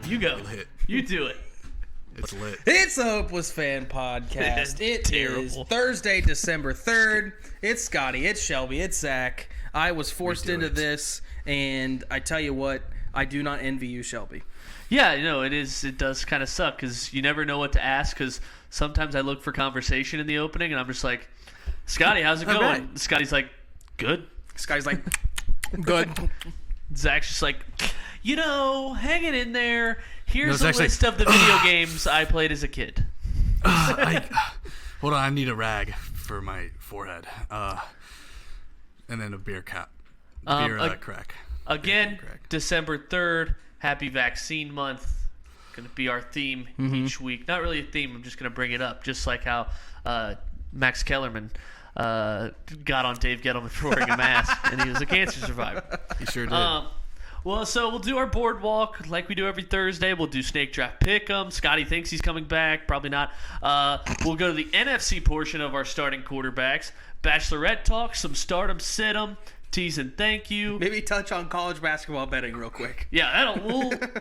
You go. Lit. You do it. It's lit. It's a Hopeless Fan podcast. It is Thursday, December 3rd. It's Scotty. It's Shelby. It's Zack. I was forced into this, and I tell you what, I do not envy you, Shelby. Yeah, it does kind of suck because you never know what to ask because sometimes I look for conversation in the opening, and I'm just like, Scotty, how's it going? Right. Scotty's like, good. Scotty's like, good. Zach's just like, hanging in there. Here's a actually, list of the video games I played as a kid. Hold on, I need a rag for my forehead. And then a beer cap. Crack. Again, crack. December 3rd, Happy Vaccine Month. Going to be our theme each week. Not really a theme, I'm just going to bring it up. Just like how Max Kellerman got on Dave Gettleman for wearing a mask, and he was a cancer survivor. He sure did. So we'll do our boardwalk like we do every Thursday. We'll do snake draft pick'em. Scotty thinks he's coming back. Probably not. We'll go to the NFC portion of our starting quarterbacks. Bachelorette talk, some stardom sit-em, tease and thank you. Maybe touch on college basketball betting real quick. Yeah,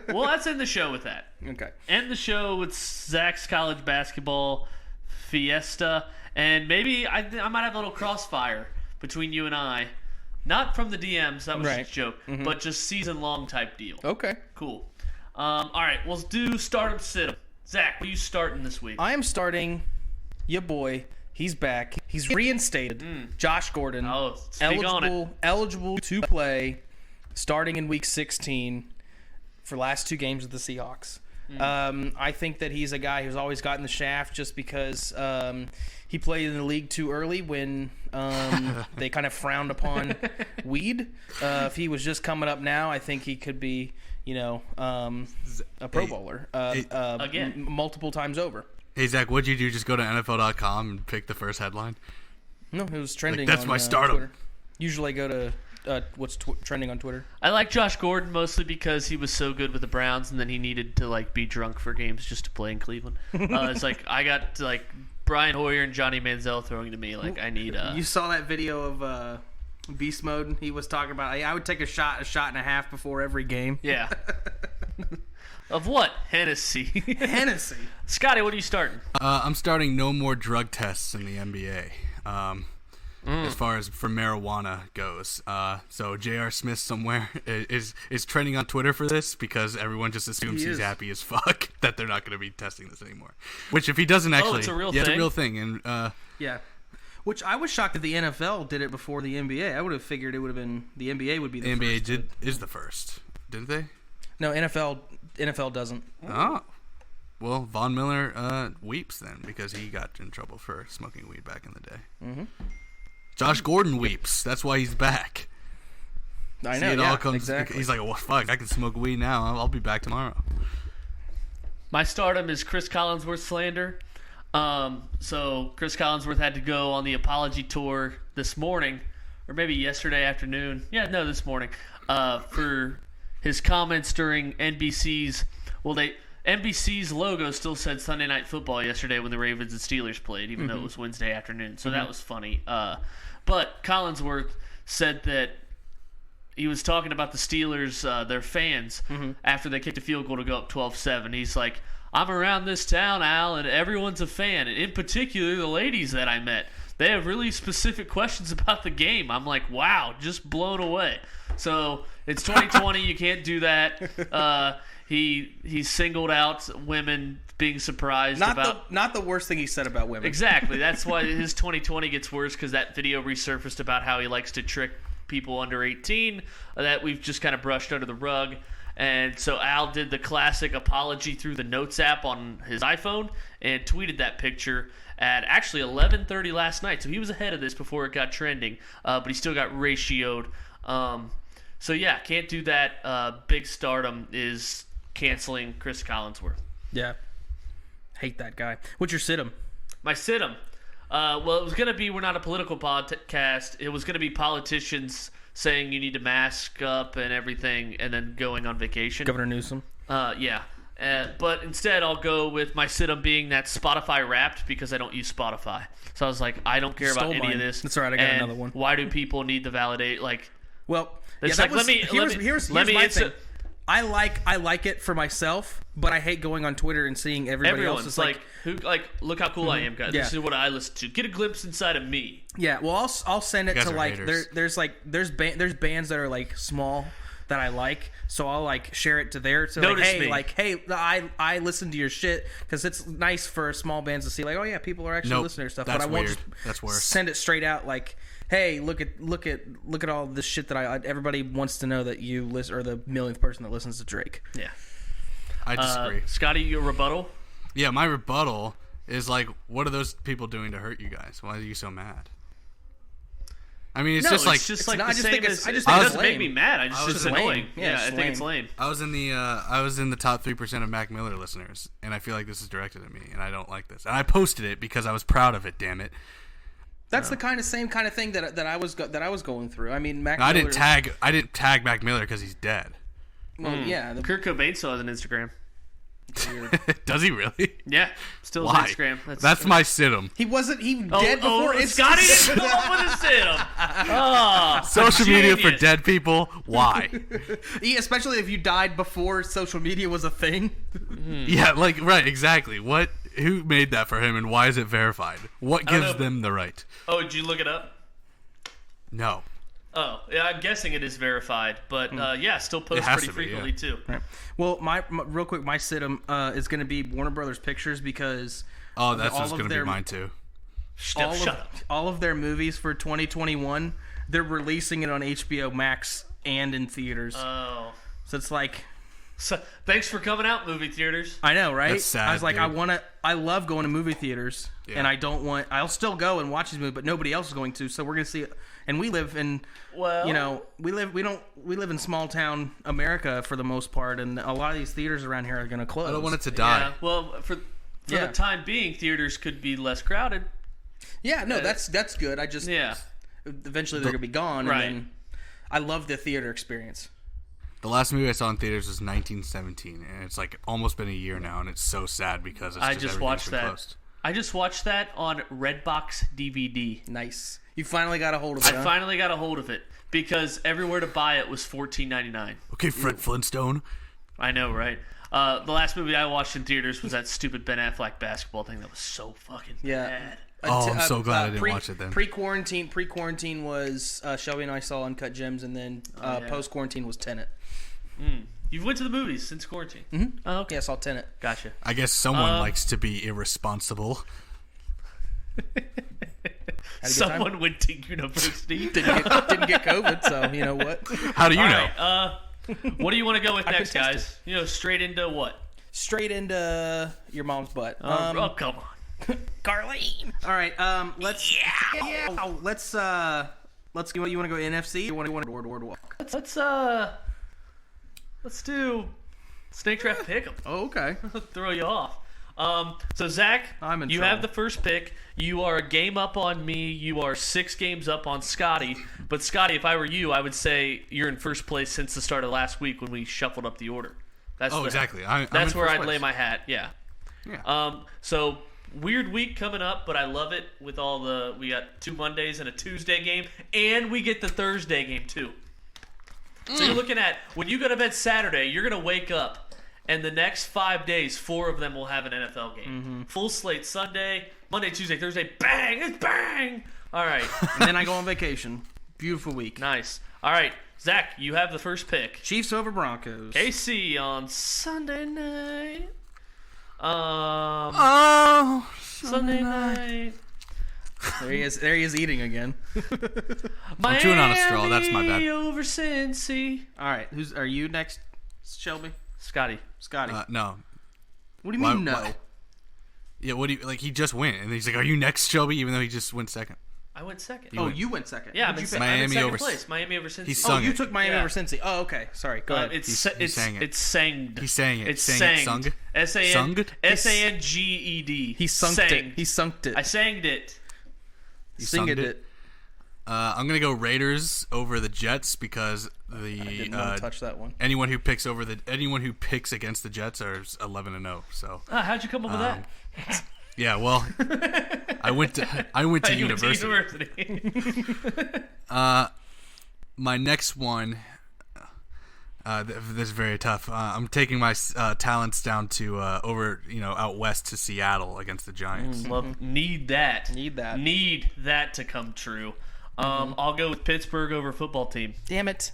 let's end the show with that. Okay. End the show with Zach's college basketball fiesta, and maybe I might have a little crossfire between you and I. Not from the DMs, that was just a joke, but just season-long type deal. Okay. Cool. All right, we'll do stardom sit-em. Zach, what are you starting this week? I am starting your boy. He's back. He's reinstated. Josh Gordon. Oh, speak on it. Eligible to play starting in Week 16 for last two games of the Seahawks. I think that he's a guy who's always gotten the shaft just because he played in the league too early when they kind of frowned upon weed. If he was just coming up now, I think he could be, a Pro Bowler again, multiple times over. Hey, Zach, what'd you do? Just go to NFL.com and pick the first headline? No, it was trending that's on my stardom. Twitter. Usually I go to what's trending on Twitter. I like Josh Gordon mostly because he was so good with the Browns, and then he needed to be drunk for games just to play in Cleveland. It's like I got Brian Hoyer and Johnny Manziel throwing to me. I need. You saw that video of Beast Mode? He was talking about. I would take a shot and a half before every game. Yeah. Of what? Hennessy. Hennessy. Scotty, what are you starting? I'm starting no more drug tests in the NBA. As far as for marijuana goes. So J.R. Smith somewhere is trending on Twitter for this because everyone just assumes he's happy as fuck that they're not going to be testing this anymore. Which if he doesn't actually... it's a real thing? It's a real thing. And, yeah. Which I was shocked that the NFL did it before the NBA. I would have figured it would have been... The NBA would be the first. The NBA is the first. Didn't they? No, NFL doesn't. Oh. Well, Von Miller weeps then because he got in trouble for smoking weed back in the day. Mm-hmm. Josh Gordon weeps. That's why he's back. I know, exactly. He's like, well, fuck, I can smoke weed now. I'll be back tomorrow. My stardom is Chris Collinsworth slander. So Chris Collinsworth had to go on the apology tour this morning, or maybe yesterday afternoon. Yeah, no, this morning, for his comments during NBC's. NBC's logo still said Sunday Night Football yesterday when the Ravens and Steelers played, even though it was Wednesday afternoon. So that was funny. But Collinsworth said that he was talking about the Steelers, their fans, after they kicked a field goal to go up 12-7. He's like, I'm around this town, Al, and everyone's a fan. And in particular, the ladies that I met. They have really specific questions about the game. I'm like, wow, just blown away. So it's 2020. You can't do that. He singled out women being surprised not the worst thing he said about women. Exactly. That's why his 2020 gets worse because that video resurfaced about how he likes to trick people under 18 that we've just kind of brushed under the rug. And so Al did the classic apology through the Notes app on his iPhone and tweeted that picture at actually 11:30 last night. So he was ahead of this before it got trending, but he still got ratioed. So yeah, can't do that. Big stardom is canceling Chris Collinsworth. Yeah. Hate that guy. What's your sit-em? My sit-em. Well, it was going to be, we're not a political podcast. It was going to be politicians saying you need to mask up and everything and then going on vacation. Governor Newsom? Yeah. But instead, I'll go with my sit-em being that Spotify Wrapped because I don't use Spotify. So I was like, I don't care about any of this. That's all right, I got another one. Why do people need to validate? Well, it's yeah, here's my thing. I like it for myself, but I hate going on Twitter and seeing everybody else. Everyone's like, look how cool I am, guys. Yeah. This is what I listen to. Get a glimpse inside of me. Yeah, well, I'll send it You guys to are like haters. there's bands that are like small that I like, so I'll like share it to there. So Notice me. I listen to your shit because it's nice for small bands to see like, oh yeah, people are actually Nope, listening to stuff. that's But I won't weird. just That's worse. send it straight out like, hey, look at all this shit that everybody wants to know that you listen, or the millionth person that listens to Drake. Yeah. I disagree. Scotty, your rebuttal? Yeah, my rebuttal is like, what are those people doing to hurt you guys? Why are you so mad? I mean, it's just like like not- the I just same think as, it's- I just it think it's doesn't make lame. me mad. It's It's annoying. lame. Yeah, I it's think it's lame. lame. I was in the top 3% of Mac Miller listeners, and I feel like this is directed at me, and I don't like this. And I posted it because I was proud of it. Damn it! That's the same kind of thing that I was going through. I mean, Mac. No, I Miller, didn't tag Mac Miller because he's dead. Well, yeah. Kurt Cobain still has an Instagram. Does he really? Yeah, still Why? his Instagram. That's my sit-em. He dead before it's Scotty didn't come up with a sit-em. Oh, Social media for genius. dead people. Why? Yeah, especially if you died before social media was a thing. Yeah, like right, exactly. What? Who made that for him, and why is it verified? What don't gives know. them the right? Oh, did you look it up? No. Oh, yeah, I'm guessing it is verified, but yeah, still posts has pretty to be, frequently too. Right. Well, my real quick, my sit-em is going to be Warner Brothers Pictures because Oh, that's all just of going to be their- mine too. Shut up. all of their movies for 2021, they're releasing it on HBO Max and in theaters. Oh, So it's like, so, thanks for coming out, movie theaters. I know, right? That's sad, I was like, dude. I love going to movie theaters, Yeah. and I'll still go and watch these movies, but nobody else is going to. So we're gonna see it, and we live in, Well, we live in small town America for the most part, and a lot of these theaters around here are gonna close. I don't want it to die. yeah. Well, for Yeah. the time being, theaters could be less crowded. Yeah, no, that's good. I just Yeah. eventually they're gonna be gone, Right. and then I love the theater experience. The last movie I saw in theaters was 1917, and it's like almost been a year now, and it's so sad because it's I just just everything's watched been that. closed. I just watched that on Redbox DVD. Nice. You finally got a hold of it. I huh? finally got a hold of it because everywhere to buy it was $14.99. Okay, Fred Flintstone. I know, right? The last movie I watched in theaters was that stupid Ben Affleck basketball thing that was so fucking Yeah. bad. Oh, I'm so glad I didn't watch it then. Pre-quarantine was Shelby and I saw Uncut Gems, and then yeah. post-quarantine was Tenet. You've went to the movies since quarantine. Oh, okay. Yeah, I saw Tenet. Gotcha. I guess someone likes to be irresponsible. Someone went to university. Didn't get COVID, so you know what? How do you All know? right. What do you want to go with next, tested. guys? Straight into what? Straight into your mom's butt. Oh, come on. Carlene. All right. Let's. Yeah. Let's. Let's go. You want to go NFC? Or you want to Boardwalk? Let's do Snake Draft Pick'em. Oh, okay. Throw you off. So Zach, I'm in you trouble. have the first pick. You are a game up on me. You are 6 games up on Scotty. But Scotty, if I were you, I would say you're in first place since the start of last week when we shuffled up the order. That's Exactly. I'm That's in where first I'd place. lay my hat. Yeah. Yeah. So weird week coming up, but I love it with all we got 2 Mondays and a Tuesday game, and we get the Thursday game too. So you're looking at, when you go to bed Saturday, you're going to wake up, and the next 5 days, 4 of them will have an NFL game. Full slate Sunday, Monday, Tuesday, Thursday, bang! It's bang! All right. And then I go on vacation. Beautiful week. Nice. All right. Zach, you have the first pick. Chiefs over Broncos. AC on Sunday night. Oh, Sunday night. There he is. There he is eating again. I'm chewing on a straw. That's my bad. Miami over Cincy. All right. Are you next, Shelby? Scotty. Scotty. no. What do you mean why- no? why- Yeah, what do you like? He just went, and he's like, "Are you next, Shelby?" Even though he just went second. I went second. Oh, you went second. Yeah, What'd you pick? I'm in Miami second over- place. Miami over Cincy. He Oh, sung you it. took Miami Yeah. over Cincy. Oh, okay. Sorry. Go ahead. It's He sang it. it's sanged. He sang it. It's Sang it. sanged. Sung? Sunged? S-A-N-G-E-D. He sunked Sanged. it. He sunked it. I sanged it. He Singed sung it. I'm gonna go Raiders over the Jets because the Didn't want to touch that one. anyone who picks against the Jets are 11-0. So How'd you come up with that? yeah, well, I went to You went to university. My next one, This is very tough. I'm taking my talents down to out west to Seattle against the Giants. Need that. Need that. Need that to come true. I'll go with Pittsburgh over football team. Damn it.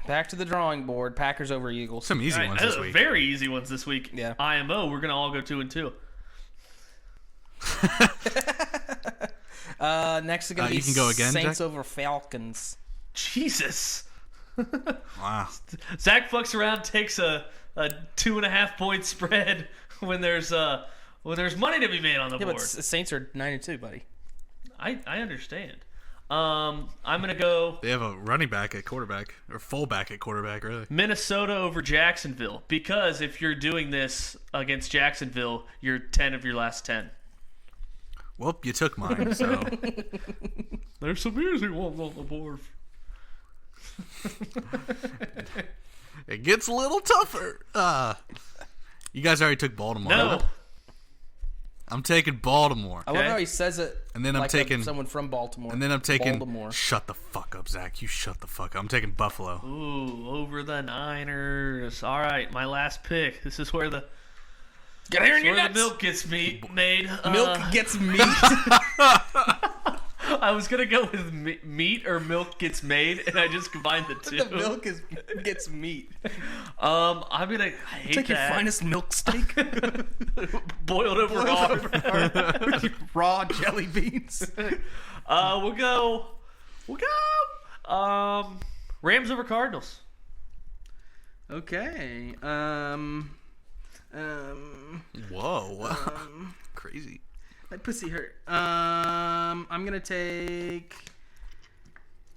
Back to the drawing board. Packers over Eagles. Some easy ones this week. Very easy ones this week. Yeah. IMO, we're going to all go 2-2. Next is going to be you can go again, Saints Jack? over Falcons. Jesus. Wow. Zack fucks around, takes a 2.5 point spread when there's money to be made on the Yeah, board. but the Saints are 9-2, buddy. I understand. I'm going to go They have a running back at quarterback, or fullback at quarterback, really. Minnesota over Jacksonville, because if you're doing this against Jacksonville, you're 10 of your last 10. Well, you took mine, so. There's some easy ones on the board. It gets a little tougher. You guys already took Baltimore. No. Huh? I'm taking Baltimore. I love how he says it. And then I'm like taking someone from Baltimore. And then I'm taking. Baltimore. Shut the fuck up, Zach. You shut the fuck up. I'm taking Buffalo. Ooh, over the Niners. All right, my last pick. This is where the Get here in your the nuts. milk gets made. Milk gets meat. I was gonna go with meat or milk gets made, and I just combined the two. The milk gets meat. I'm gonna. I hate Take your that. finest milk steak. Boiled over hard. With your raw jelly beans. We'll go. Rams over Cardinals. Okay. Whoa. Crazy. My pussy hurt. I'm gonna take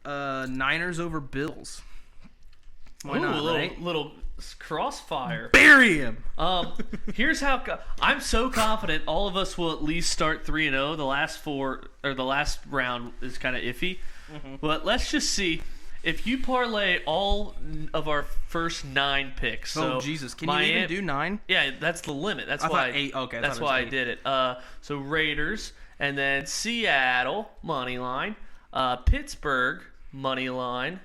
Niners over Bills. Why Ooh, not? a little, Right? little crossfire. Bury him. Here's how I'm so confident all of us will at least start 3-0. The last round is kind of iffy, but let's just see if you parlay all of our first 9 picks. Oh So Jesus! Can you even do 9? Yeah, that's the limit. That's I why. thought 8. Okay, that's why I did it. So Raiders, and then Seattle money line, Pittsburgh money line,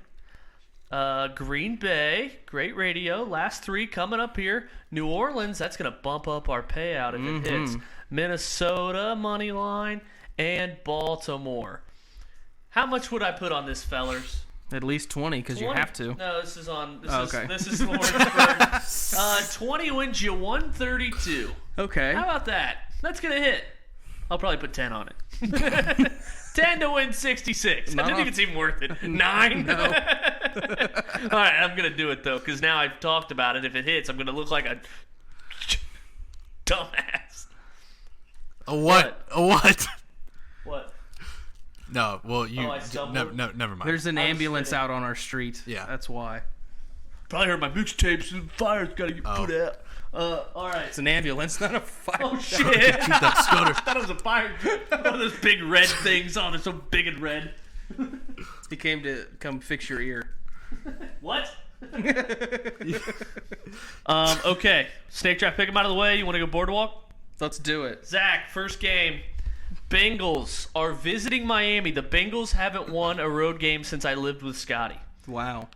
Green Bay, great radio. Last 3 coming up here. New Orleans, that's gonna bump up our payout if it hits. Minnesota money line, and Baltimore. How much would I put on this, fellers? At least 20, because you have to. No, this is on. Okay. This is Lawrenceburg. 20 wins you 132. Okay. How about that? That's gonna hit. I'll probably put 10 on it. 10 to win 66. I don't think it's even worth it. 9. No. All right, I'm gonna do it though, because now I've talked about it. If it hits, I'm gonna look like a dumbass. A what? A what? What? No, well, you. I stumbled. Never mind. There's an I was ambulance kidding. out on our street. Yeah. That's why. Probably heard my mixtapes and fire's gotta get put out. All right. It's an ambulance, not a fire. Oh shit! Keep that scooter. I thought it was a fire truck. One of those big red things on it, so big and red. He came to come fix your ear. What? Okay. Snake draft, pick him out of the way. You want to go Boardwalk? Let's do it. Zach, first game. Bengals are visiting Miami. The Bengals haven't won a road game since I lived with Scotty. Wow.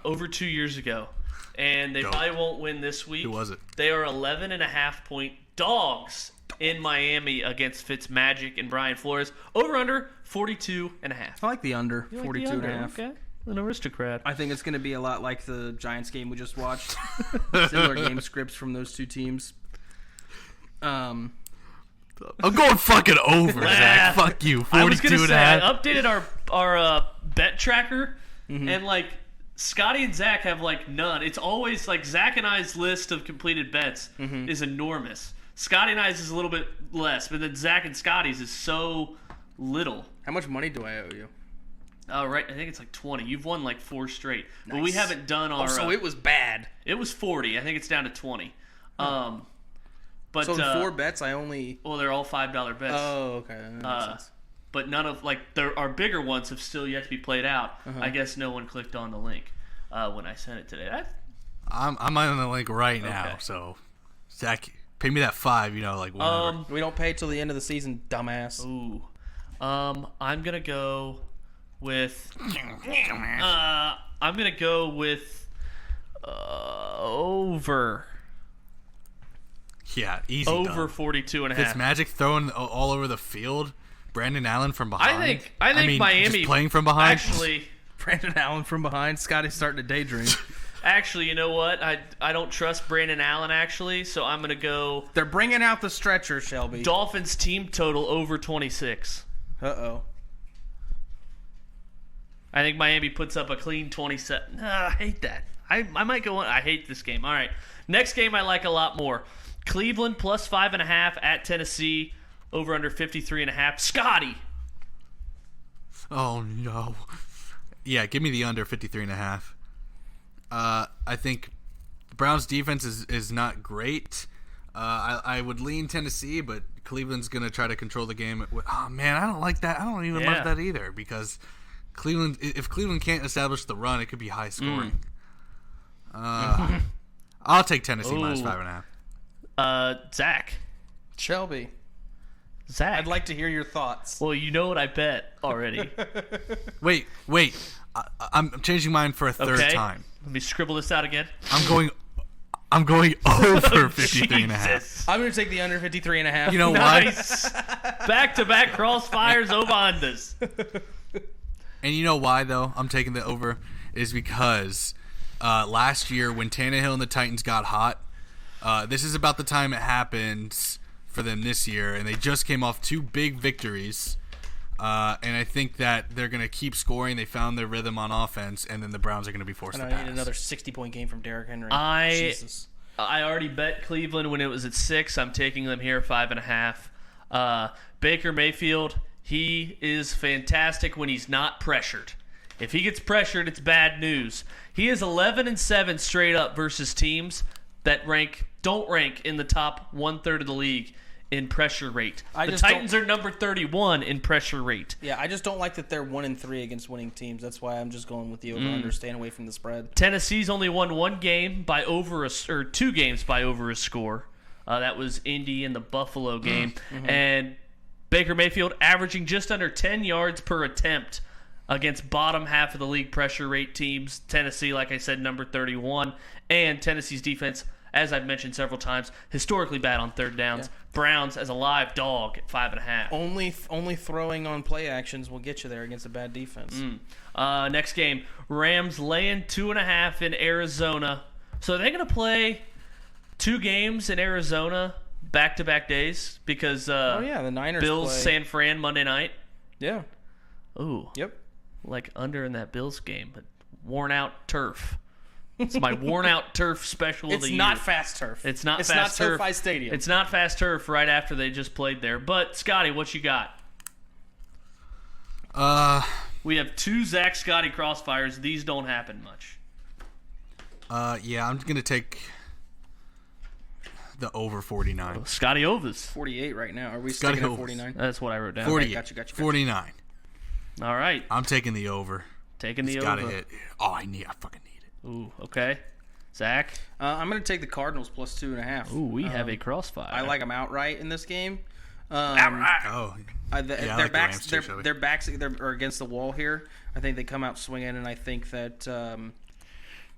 Over 2 years ago. And they probably won't win this week. Who was it? They are 11.5-point dogs in Miami against Fitzmagic and Brian Flores. Over-under 42.5. I like the under. You like 42 the under? and a half. Okay. An aristocrat. I think it's going to be a lot like the Giants game we just watched. Similar game scripts from those two teams. I'm going fucking over, Zach. Fuck you. 42 I was gonna and a say, half. I updated our bet tracker, and like Scotty and Zach have like none. It's always like Zach and I's list of completed bets is enormous. Scotty and I's is a little bit less, but then Zach and Scotty's is so little. How much money do I owe you? Oh, right. I think it's like 20. You've won like 4 straight. But we haven't done our... So it was bad. It was 40. I think it's down to 20. But So in 4 bets, I only... Well, they're all $5 bets. Oh, okay. That makes sense. But none of... Like, our bigger ones have still yet to be played out. I guess no one clicked on the link when I sent it today. I'm on the link right now, Okay. so Zach, pay me that 5. Like whatever. We don't pay till the end of the season, dumbass. Ooh. I'm going to go with. I'm gonna go with over. Yeah, easy. Over done. 42 and a half. Fitzmagic throwing all over the field. Brandon Allen from behind. I think Miami just playing from behind. Actually, Brandon Allen from behind. Scotty's starting to daydream. Actually, you know what? I don't trust Brandon Allen, actually, so I'm going to go They're bringing out the stretcher, Shelby. Dolphins team total over 26. Uh-oh. I think Miami puts up a clean 27. I hate that. I might go on. I hate this game. All right. Next game I like a lot more. Cleveland plus 5.5 at Tennessee. Over under 53.5. Scotty. Oh, no. Yeah, give me the under 53.5. I think the Browns defense is not great. I would lean Tennessee, but Cleveland's going to try to control the game. Oh, man, I don't like that. I don't even love that either because if Cleveland can't establish the run, it could be high scoring. I'll take Tennessee minus 5.5. Zack. Shelby. Zack. I'd like to hear your thoughts. Well, you know what I bet already. Wait. I'm changing mine for a third time. Let me scribble this out again. I'm going over 53.5. I'm going to take the under 53.5. You know Nice. Back-to-back crossfires, over-unders. And you know why, though, I'm taking the over? Is because last year when Tannehill and the Titans got hot, this is about the time it happens for them this year, and they just came off 2 big victories. And I think that they're going to keep scoring. They found their rhythm on offense, and then the Browns are going to be forced to pass. I need another 60-point game from Derrick Henry. Jesus. I already bet Cleveland when it was at 6. I'm taking them here 5.5. Baker Mayfield, he is fantastic when he's not pressured. If he gets pressured, it's bad news. He is 11-7 straight up versus teams that don't rank in the top 1/3 of the league in pressure rate. The Titans are number 31 in pressure rate. Yeah, I just don't like that they're 1-3 against winning teams. That's why I'm just going with the over-under, staying away from the spread. Tennessee's only won 1 game by over 2 games by over a score. That was Indy in the Buffalo game. And Baker Mayfield averaging just under 10 yards per attempt against bottom half of the league pressure rate teams. Tennessee, like I said, number 31. And Tennessee's defense, as I've mentioned several times, historically bad on third downs. Yeah. Browns as a live dog at 5.5. Only throwing on play actions will get you there against a bad defense. Next game, Rams laying 2.5 in Arizona. So are they going to play 2 games in Arizona back-to-back days? Because the Niners Bills, play. San Fran, Monday night. Yeah. Ooh. Yep. Like under in that Bills game, but worn-out turf. It's my worn-out turf special of the year. It's not fast turf. It's not fast turf. It's not SoFi Stadium. It's not fast turf right after they just played there. But, Scotty, what you got? We have 2 Zack Scotty crossfires. These don't happen much. Yeah, I'm going to take the over 49. Scotty Overs. 48 right now. Are we Scotty sticking at Overs. 49? That's what I wrote down. 48. Gotcha. 49. All right. I'm taking the over. Taking the it's over. Gotta hit. Oh, I fucking need it. Ooh, okay. Zach? I'm going to take the Cardinals plus 2.5. Ooh, we have a crossfire. I like them outright in this game. Outright. Oh, their backs are against the wall here. I think they come out swinging, and I think that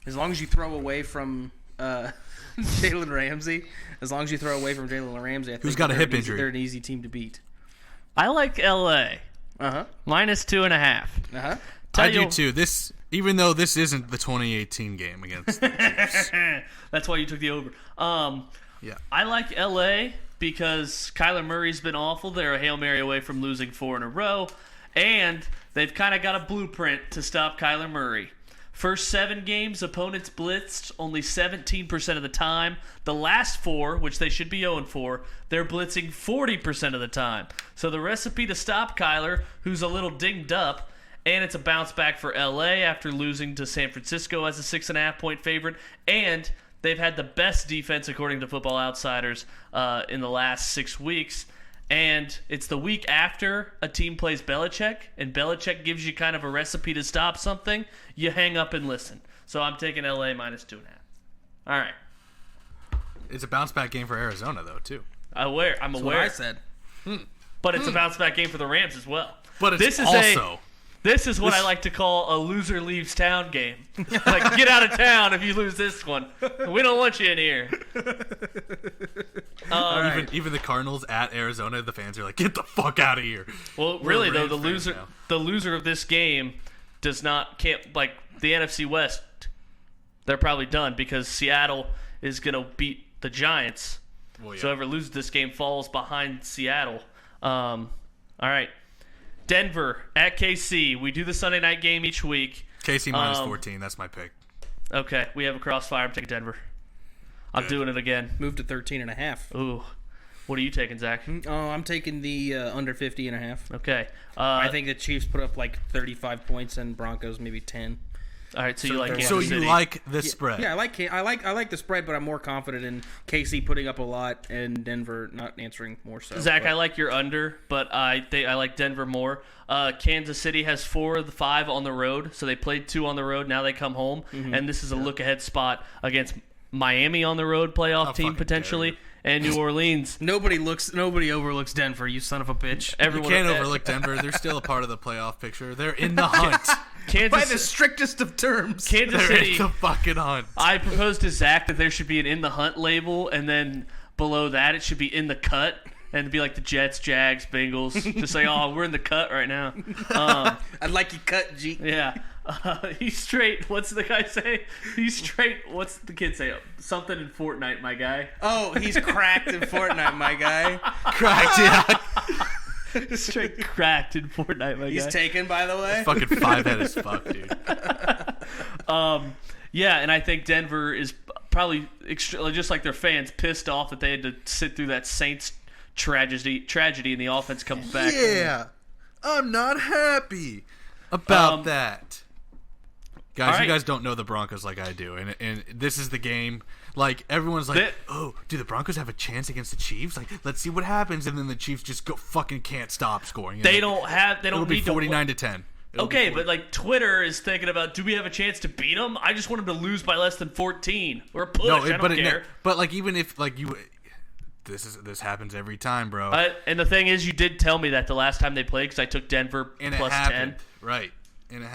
as long as you throw away from Jalen Ramsey, I think who's got a hip injury? They're an easy team to beat. I like L.A. Minus 2.5. I do too. Even though this isn't the 2018 game against the Chiefs. That's why you took the over. Yeah. I like L.A. because Kyler Murray's been awful. They're a Hail Mary away from losing 4 in a row. And they've kind of got a blueprint to stop Kyler Murray. First 7 games, opponents blitzed only 17% of the time. The last 4, which they should be 0-4, they're blitzing 40% of the time. So the recipe to stop Kyler, who's a little dinged up, and it's a bounce back for LA after losing to San Francisco as a 6.5-point favorite, and they've had the best defense according to Football Outsiders in the last 6 weeks. And it's the week after a team plays Belichick, and Belichick gives you kind of a recipe to stop something. You hang up and listen. So I'm taking LA minus 2.5. All right. It's a bounce back game for Arizona, though, too. I'm aware. That's what I said. But it's a bounce back game for the Rams as well. But it's This is what I like to call a loser leaves town game. Like, get out of town if you lose this one. We don't want you in here. Even the Cardinals at Arizona, the fans are like, "Get the fuck out of here." Well, really though, the loser of this game can't like the NFC West. They're probably done because Seattle is gonna beat the Giants. Well, yeah. So whoever loses this game falls behind Seattle. All right. Denver at KC. We do the Sunday night game each week. KC minus 14. That's my pick. Okay, we have a crossfire. I'm taking Denver. I'm doing it again. Move to 13.5. Ooh. What are you taking, Zach? Oh, I'm taking the under 50.5. Okay. I think the Chiefs put up like 35 points and Broncos maybe 10. All right, so you like Kansas So City. you like the spread? Yeah, I like the spread, but I'm more confident in KC putting up a lot and Denver not answering more so. Zach, I like your under, but I like Denver more. Kansas City has 4 of the 5 on the road, so they played 2 on the road. Now they come home, and this is a look-ahead spot against Miami on the road playoff team potentially, and New Orleans. Nobody overlooks Denver, you son of a bitch. You can't overlook Denver. They're still a part of the playoff picture. They're in the hunt. By the strictest of terms. Kansas City. In the fucking hunt. I proposed to Zach that there should be an in the hunt label, and then below that it should be in the cut, and it'd be like the Jets, Jags, Bengals. Just like, oh, we're in the cut right now. I'd like you cut, G. Yeah. He's straight. What's the guy say? He's straight. What's the kid say? Something in Fortnite, my guy. Oh, he's cracked in Fortnite, my guy. Cracked, yeah. Straight cracked in Fortnite, my guy. He's taken, by the way. Fucking 5-head as fuck, dude. Yeah, and I think Denver is probably just like their fans pissed off that they had to sit through that Saints tragedy, and the offense comes back. Yeah, I'm not happy about that. Guys, you guys don't know the Broncos like I do, and this is the game. Like, everyone's like, oh, do the Broncos have a chance against the Chiefs? Like, let's see what happens, and then the Chiefs just fucking can't stop scoring. They don't It'll be 49-10. Okay, but like Twitter is thinking about, do we have a chance to beat them? I just want them to lose by less than 14 or push. I don't care. But like, even if like this happens every time, bro. And the thing is, you did tell me that the last time they played because I took Denver and plus 10. Right.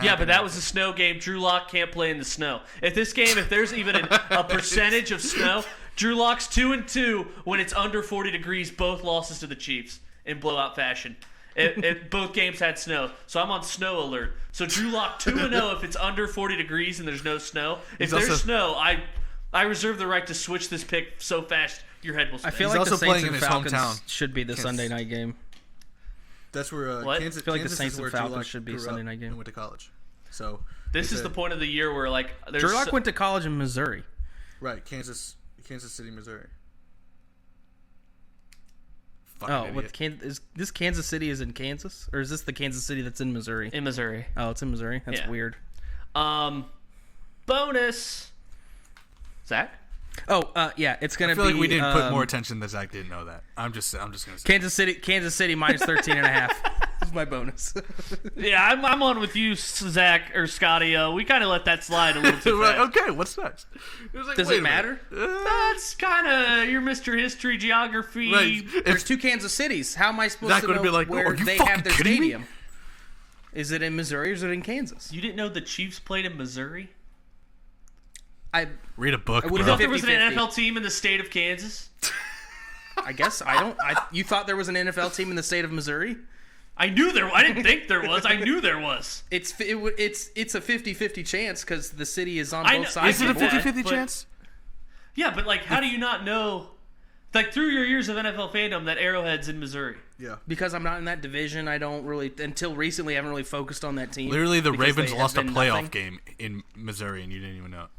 Yeah, but that was a snow game. Drew Lock can't play in the snow. If there's even a percentage of snow, Drew Lock's 2-2 when it's under 40 degrees. Both losses to the Chiefs in blowout fashion. Both games had snow, so I'm on snow alert. So Drew Lock 2-0 if it's under 40 degrees and there's no snow. If there's snow, I reserve the right to switch this pick so fast your head will spin. I feel like the Saints and Falcons should be the Sunday night game. That's where Kansas. I feel like the Saints and Falcons should be a Sunday night game. And went to college. So this is the point of the year where like Drew Lock went to college in Missouri. Right, Kansas City, Missouri. Is this Kansas City is in Kansas, or is this the Kansas City that's in Missouri? In Missouri. Oh, it's in Missouri. That's weird. Bonus. Zach. Oh, yeah, it's gonna be. I feel like we didn't put more attention that Zach didn't know that. I'm just gonna say Kansas City minus 13.5. This is my bonus. Yeah, I'm on with you, Zach or Scotty. We kind of let that slide a little too fast. Okay, what's next? Like, does it matter? That's kind of your Mr. History geography. Right. There's 2 Kansas Cities. How am I supposed to know be like, where they have their stadium? Me? Is it in Missouri or is it in Kansas? You didn't know the Chiefs played in Missouri? Read a book. You thought there was an NFL team in the state of Kansas? I guess you thought there was an NFL team in the state of Missouri? I knew there. I didn't think there was. I knew there was. It's a 50-50 chance because the city is on both sides. Is it a 50-50 chance? Yeah, but like, how do you not know? Like, through your years of NFL fandom, that Arrowhead's in Missouri. Yeah. Because I'm not in that division, I don't really, until recently, I haven't really focused on that team. Literally, the Ravens lost a playoff game in Missouri, and you didn't even know it.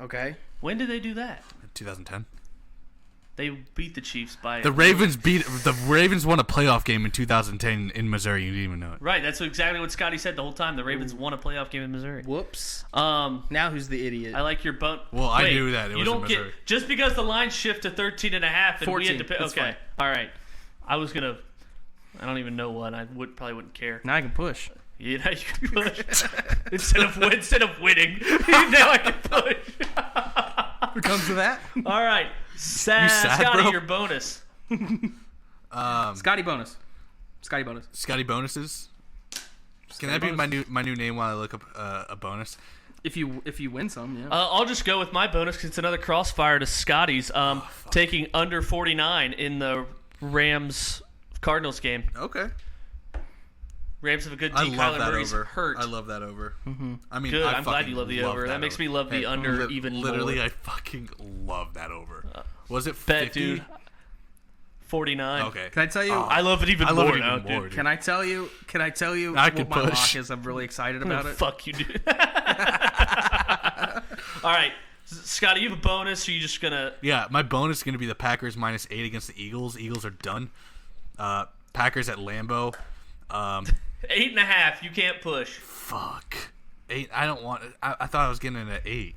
Okay. When did they do that? 2010. They beat the Chiefs by... The Ravens won a playoff game in 2010 in Missouri. You didn't even know it. Right. That's exactly what Scotty said the whole time. The Ravens won a playoff game in Missouri. Whoops. Now who's the idiot? I like your bone. Well, I knew that. It was in Missouri. Just because the line shift to 13.5 and 14, we had to pick... Okay. Fine. All right. I don't even know what. I probably wouldn't care. Now I can push. You can push. instead of winning, now I can push. What comes to that? All right. Scotty, bro? your bonus. Scotty bonus. Scotty bonus. Scotty bonuses. Can that be my new name while I look up a bonus? If you win some, yeah. I'll just go with my bonus because it's another crossfire to Scotty's. Taking under 49 in the Rams-Cardinals game. Okay. Rams have a good D. I love Kyler that Murray's over. hurt. I love that over. Mm-hmm. I mean, Good. I I'm glad you love the over. That makes me love the under even more. Literally, I fucking love that over. Was it 50? Bet, dude. 49. Okay. Can I tell you? I love it even I love more it now, even more, dude. Can I tell you? I what could my push. lock is? I'm really excited about it. Fuck you, dude. All right. Scotty, you have a bonus, or you just going to... Yeah, my bonus is going to be the Packers -8 against the Eagles. Eagles are done. Packers at Lambeau. 8.5. You can't push. Fuck. 8. I don't want. I thought I was getting it at 8.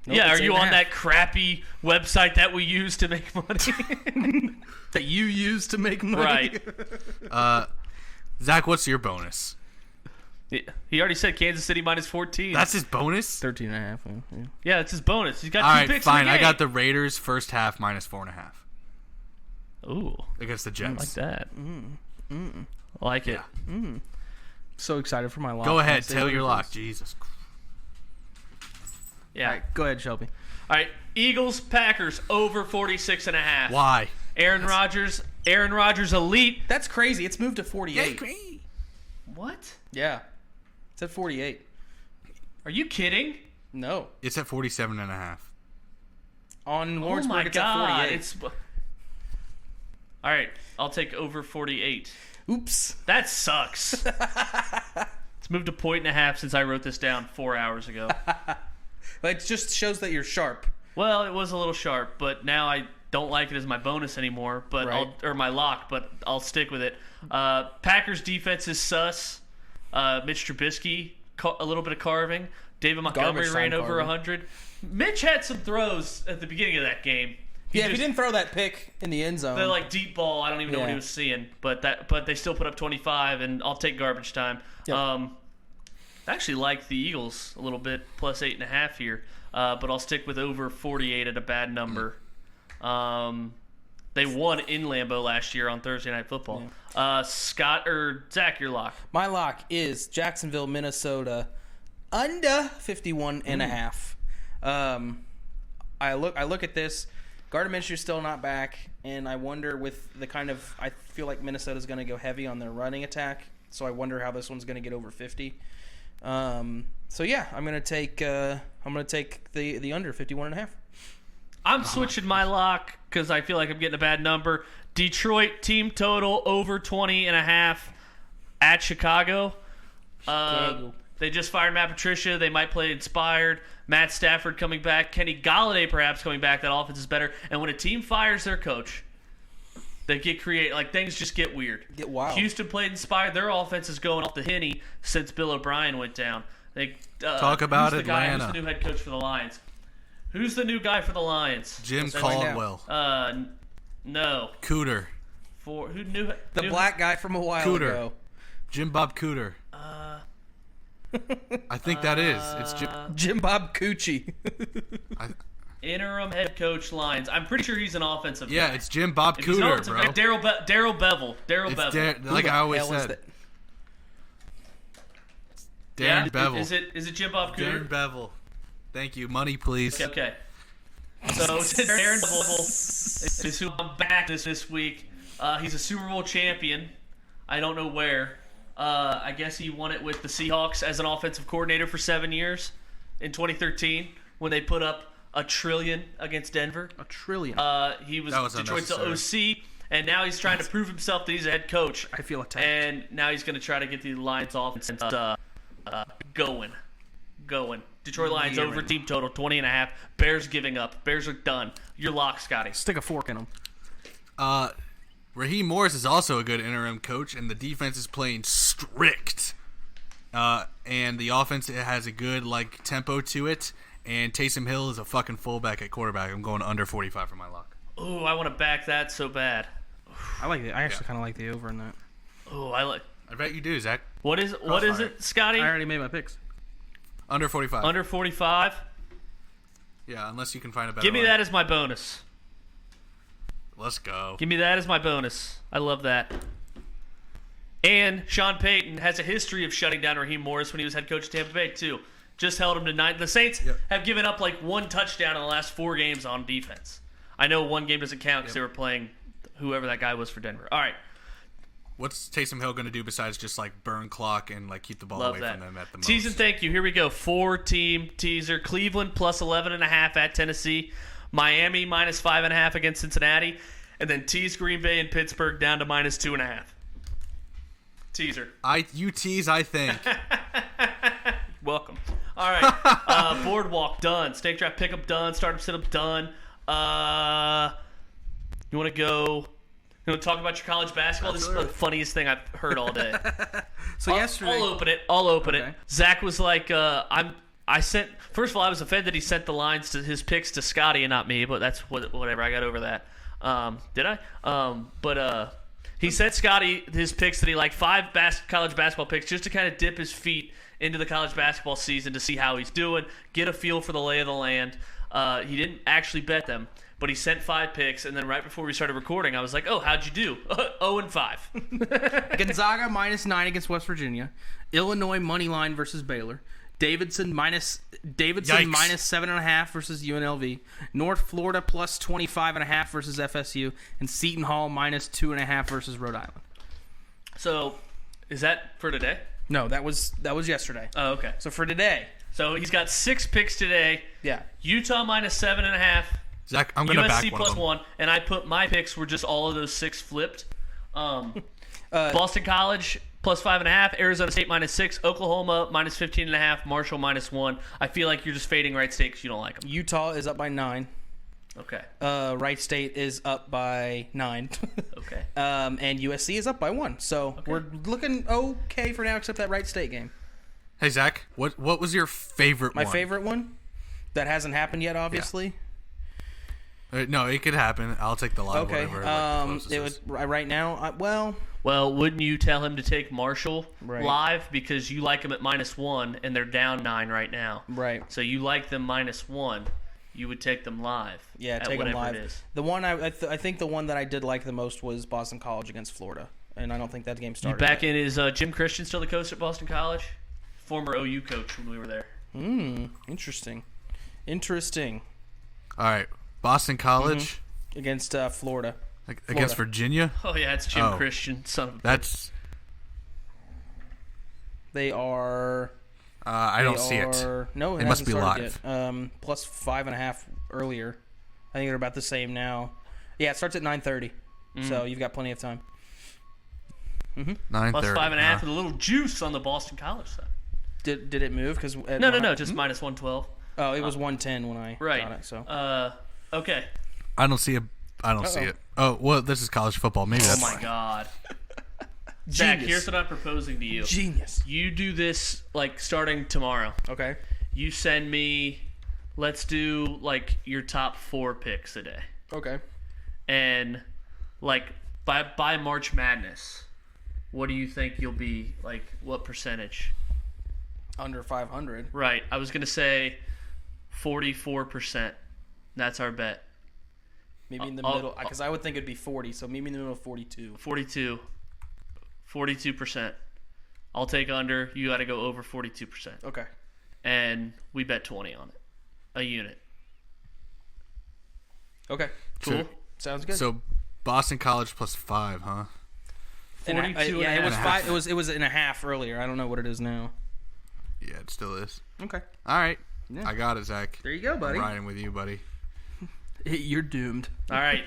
Nope, Yeah, it's are you 8.5. on that crappy website that we use to make money? That you use to make money. Right. Zach, what's your bonus? He already said Kansas City -14. That's his bonus. 13.5. Yeah. Yeah, it's his bonus. He's got All two right, picks fine. in the I game. got the Raiders first half -4.5 Ooh, against the I Jets. like that. I like it. So excited for my lock. Go ahead, Say tell what your it lock. is. Jesus. Yeah. All right, go ahead, Shelby. All right. Eagles Packers over 46.5. Why? Aaron Rodgers elite. That's crazy. It's moved to 48. What? Yeah. It's at 48. Are you kidding? No. It's at 47.5. On Oh Lawrenceburg, my it's god! at 48. It's all right. I'll take over 48. Oops. That sucks. It's moved a 1.5 since I wrote this down 4 hours ago. But it just shows that you're sharp. Well, it was a little sharp, but now I don't like it as my bonus anymore. But Right. or my lock, but I'll stick with it. Packers defense is sus. Mitch Trubisky, a little bit of carving. David Montgomery Garbage ran time over carving. 100. Mitch had some throws at the beginning of that game. Yeah, if he just- didn't throw that pick in the end zone. The like deep ball, I don't even know what he Yeah. was seeing, but they still put up 25, and I'll take garbage time. Yep. I actually like the Eagles a little bit, plus 8.5 here, but I'll stick with over 48 at a bad number. They won in Lambeau last year on Thursday Night Football. Scott or Zach, your lock. My lock is Jacksonville, Minnesota, under 51.5. I look at this. Gardner Minshew's still not back, and I wonder with the kind of I feel like Minnesota's going to go heavy on their running attack, so I wonder how this one's going to get over 50. So yeah, I'm going to take the under 51.5. I'm switching my lock because I feel like I'm getting a bad number. Detroit team total over 20.5 at Chicago. They just fired Matt Patricia. They might play inspired. Matt Stafford coming back. Kenny Golladay perhaps coming back. That offense is better. And when a team fires their coach, they get creative. Like, things just get weird. Get wild. Houston played inspired. Their offense is going off the hinny since Bill O'Brien went down. Talk about who's the guy? Atlanta. Who's the new head coach for the Lions? Who's the new guy for the Lions? Jim Say right now. Caldwell. No. Cooter. Who knew The black guy from a while Cooter. ago. Jim Bob Cooter. I think that is. It's Jim. Jim Bob Coochie. interim head coach Lions. I'm pretty sure he's an offensive Yeah, guy. it's Jim Bob If he's an Cooter, offensive bro. guy, Daryl Bevel. Like I always Hell is said, that? Darren Bevel. Is it Jim Bob Cooter? Darren Bevel. Thank you. Money, please. Okay. So Darren Bevel is who I'm back this week. He's a Super Bowl champion. I don't know where. I guess he won it with the Seahawks as an offensive coordinator for 7 years in 2013 when they put up $1 trillion against Denver. $1 trillion. He was That was Detroit's unnecessary. OC, and now he's trying to prove himself that he's a head coach. I feel attacked. And now he's going to try to get the Lions offense going. Detroit Lions over team total 20.5. Bears giving up. Bears are done. Your lock, Scotty. Stick a fork in him. Raheem Morris is also a good interim coach, and the defense is playing strict. And the offense has a good tempo to it. And Taysom Hill is a fucking fullback at quarterback. I'm going under 45 for my lock. Ooh, I want to back that so bad. I actually kind of like the over in that. Ooh, I bet you do, Zach. What is it, Scotty? I already made my picks. Under 45. Under 45. Yeah, unless you can find a better Give me line. that as my bonus. Let's go. Give me that as my bonus. I love that. And Sean Payton has a history of shutting down Raheem Morris when he was head coach of Tampa Bay, too. Just held him to 9. The Saints have given up like 1 touchdown in the last 4 games on defense. I know 1 game doesn't count because they were playing whoever that guy was for Denver. All right. What's Taysom Hill going to do besides just like burn clock and like keep the ball away from them at the most? Tease and thank you. Here we go. 4-team teaser. Cleveland plus 11.5 at Tennessee. Miami minus 5.5 against Cincinnati. And then tease Green Bay and Pittsburgh down to minus 2.5. Teaser. You tease, I think. Welcome. All right. Boardwalk done. Snake draft pickup done. Startup setup done. You want to go? You want to talk about your college basketball? This is the funniest thing I've heard all day. Yesterday, I'll open it. Zack was like, I sent. First of all, I was offended he sent the lines to his picks to Scotty and not me, but that's whatever. I got over that. Did I? He sent Scotty his picks that he liked 5 college basketball picks just to kind of dip his feet into the college basketball season to see how he's doing, get a feel for the lay of the land. He didn't actually bet them, but he sent 5 picks, and then right before we started recording, I was like, "Oh, how'd you do?" 0-5. Gonzaga minus 9 against West Virginia. Illinois money line versus Baylor. Davidson minus 7.5 versus UNLV. North Florida plus 25.5 versus FSU, and Seton Hall minus 2.5 versus Rhode Island. So, is that for today? No, that was yesterday. Oh, okay. So for today, so he's got 6 picks today. yeah. Utah minus 7.5. Zach, I'm going to back USC one plus of them. 1, and I put my picks were just all of those 6 flipped. Boston College plus 5.5, Arizona State minus 6, Oklahoma minus 15.5, Marshall minus 1. I feel like you're just fading Wright State because you don't like them. Utah is up by 9. Okay. Wright State is up by 9. Okay. And USC is up by 1. So we're looking okay for now, except that Wright State game. Hey, Zach, what was your favorite one? My favorite one? That hasn't happened yet, obviously. No, it could happen. I'll take the live Okay. whatever. Like, the It was right now. Well, wouldn't you tell him to take Marshall Right. live because you like them at minus 1 and they're down 9 right now? Right. So you like them minus 1. You would take them live. Yeah, at take them whatever live. It is. The one I think the one that I did like the most was Boston College against Florida, and I don't think that game You started. back in, is Jim Christian still the coach at Boston College? Former OU coach when we were there. Interesting. All right, Boston College Against Florida. against Virginia. Oh yeah, it's Jim Christian. Son of a That's They are. I don't see it. No, It must be live. live. Plus 5.5 earlier. I think they're about the same now. Yeah, it starts at 9:30, so you've got plenty of time. 9:30. plus 5.5 with a little juice on the Boston College side. Did it move? Because No, just minus 112. Oh, it was 110 when I Right. got it. So Okay. I don't see it. I don't see it. Oh well, this is college football. Maybe Oh that's my why. God. Zach, Genius. here's what I'm proposing to you. Genius. You do this like starting tomorrow. Okay. You send me. Let's do like your top 4 picks a day, Okay. and like by March Madness, what do you think you'll be like? What percentage? Under 500. Right. I was gonna say 44%. That's our bet. Maybe in the middle, because I would think it'd be 40. So maybe in the middle of 42. 42%. I'll take under. You got to go over 42%. Okay. And we bet 20 on it. A unit. Okay. Cool. Sounds good. So Boston College plus 5, huh? 42 yeah, and it a was half. 5. It was in a half earlier. I don't know what it is now. Yeah, it still is. Okay. All right, Yeah. I got it, Zach. There you go, buddy. I'm riding with you, buddy. You're doomed. All right.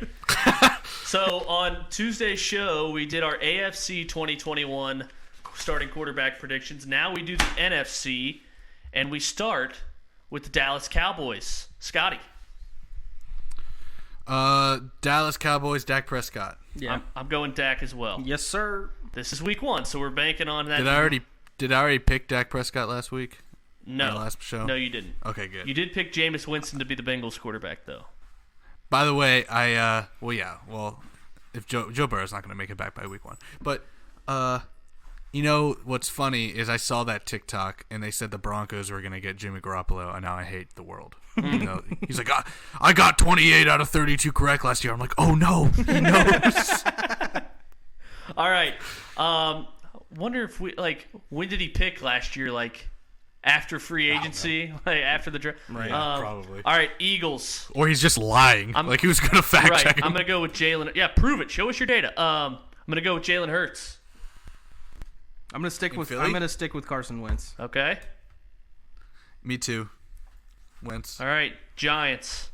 So on Tuesday's show, we did our AFC 2021 starting quarterback predictions. Now we do the NFC, and we start with the Dallas Cowboys. Scotty. Dallas Cowboys, Dak Prescott. Yeah. I'm going Dak as well. Yes, sir. This is week 1, so we're banking on that. Did I already pick Dak Prescott last week? No. On the last show? No, you didn't. Okay, good. You did pick Jameis Winston to be the Bengals quarterback, though. By the way, if Joe Burrow's not going to make it back by week 1. But, you know, what's funny is I saw that TikTok, and they said the Broncos were going to get Jimmy Garoppolo, and now I hate the world. You know, he's like, I got 28 out of 32 correct last year. I'm like, oh, no, he knows. All right. Wonder if when did he pick last year? Like after free agency, like after the draft. Right. Yeah, probably. All right, Eagles. Or he's just lying. Like he was gonna fact Right. check him. I'm gonna go with Jalen. Yeah, prove it. Show us your data. I'm gonna go with Jalen Hurts. I'm gonna stick with Carson Wentz. Okay. Me too. Wentz. All right, Giants.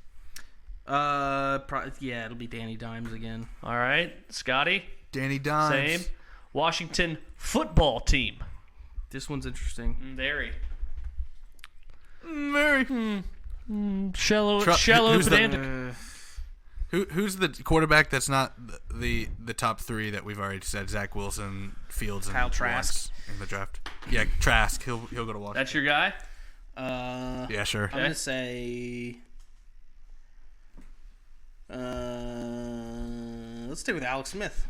It'll be Danny Dimes again. All right, Scotty. Danny Dimes. Same. Washington football team. This one's interesting. Very. Very. Shallow who's the- pedantic. Who's the quarterback that's not the top three that we've already said? Zach Wilson, Fields, and Kyle Trask. Lawrence in the draft. Yeah, Trask. He'll go to Washington. That's your guy? Yeah, sure. I'm gonna say. Let's stay with Alex Smith.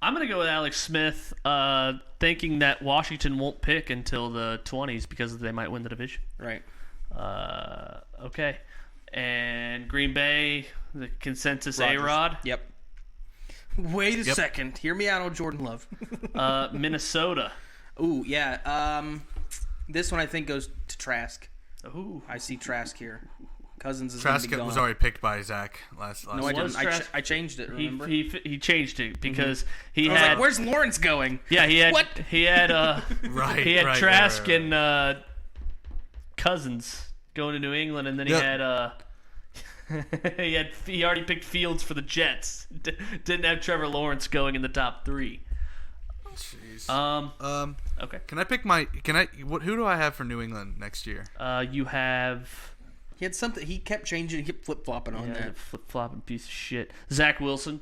I'm going to go with Alex Smith, thinking that Washington won't pick until the 20s because they might win the division. Right. Okay. And Green Bay, the consensus Rodgers. A-Rod. Yep. Wait a second. Hear me out on Jordan Love. Minnesota. Ooh, yeah. This one I think goes to Trask. Ooh. I see Trask here. Cousins is Trask gonna be gone. was already picked by Zach last No, I Was didn't. Trask- I changed it. Remember? He changed it because he I was had like, "Where's Lawrence going?" yeah he had What? he had Right. he had right, Trask right. and Cousins going to New England, and then he Yep. had he already picked Fields for the Jets. Didn't have Trevor Lawrence going in the top 3. Jeez. Okay. Can I pick who do I have for New England next year? You have He had something. He kept changing. He kept flip flopping on that. flip flopping piece of shit. Zach Wilson.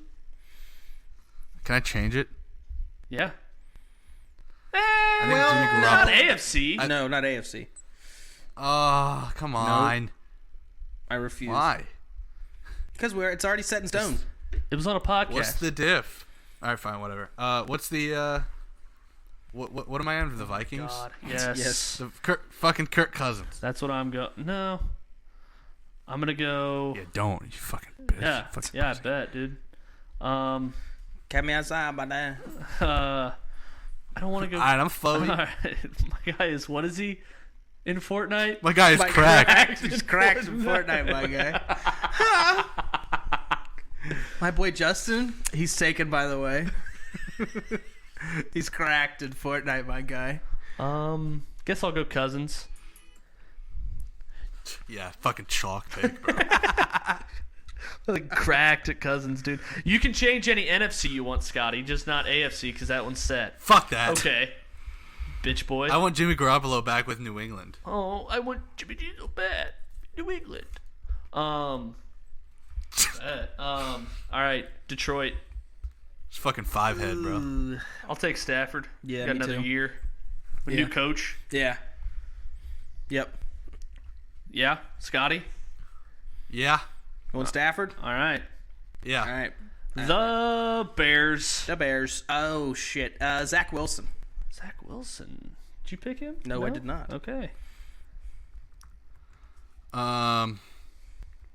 Can I change it? Yeah. I think Jimmy Not Garoppolo. AFC. No, not AFC. Oh, come on. I refuse. Why? Because it's already set in stone. It was on a podcast. What's the diff? All right, fine, whatever. What's the what am I on for the Vikings? God. Yes. Yes. The Kirk Cousins. That's what I'm going. No. I'm gonna go. Yeah, don't you fucking bitch. Yeah. Fucking Yeah, I pussy. bet, dude. Kept me outside by that. I don't want to go. All right, I'm floating. All right. My guy is. What is he in Fortnite? My guy is cracked. He's cracked in Fortnite, my guy. My boy Justin, he's taken, by the way. He's cracked in Fortnite, my guy. Guess I'll go Cousins. Yeah, fucking chalk pick, bro. Like cracked at Cousins, dude. You can change any NFC you want, Scotty, just not AFC because that one's set. Fuck that. Okay, bitch boy. I want Jimmy Garoppolo back with New England. Oh, I want Jimmy G so bad. New England. All right, Detroit. It's fucking 5-head, bro. I'll take Stafford. Yeah, got me another too. year. With Yeah. new coach. Yeah. Yep. Yeah, Scotty. Yeah. Going Stafford? All right. Yeah. All right. The Bears. The Bears. Oh, shit. Zach Wilson. Zach Wilson. Did you pick him? No, I did not. Okay.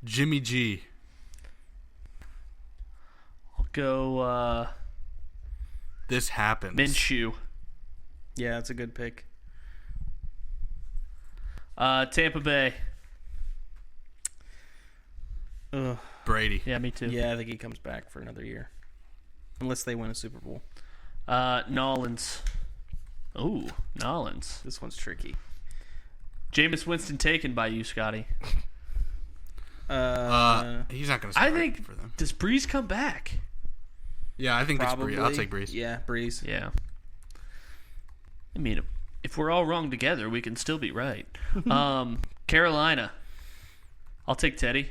Jimmy G. I'll go This happens. Minshew. Yeah, that's a good pick. Tampa Bay. Ugh. Brady. Yeah, me too. Yeah, I think he comes back for another year. Unless they win a Super Bowl. Nolans. Ooh, Nolans. This one's tricky. Jameis Winston taken by you, Scotty. He's not going to I start think. for them. Does Breeze come back? Yeah, I think Probably. it's Breeze. I'll take Breeze. Yeah, Breeze. Yeah. I mean, if we're all wrong together, we can still be right. Carolina. I'll take Teddy.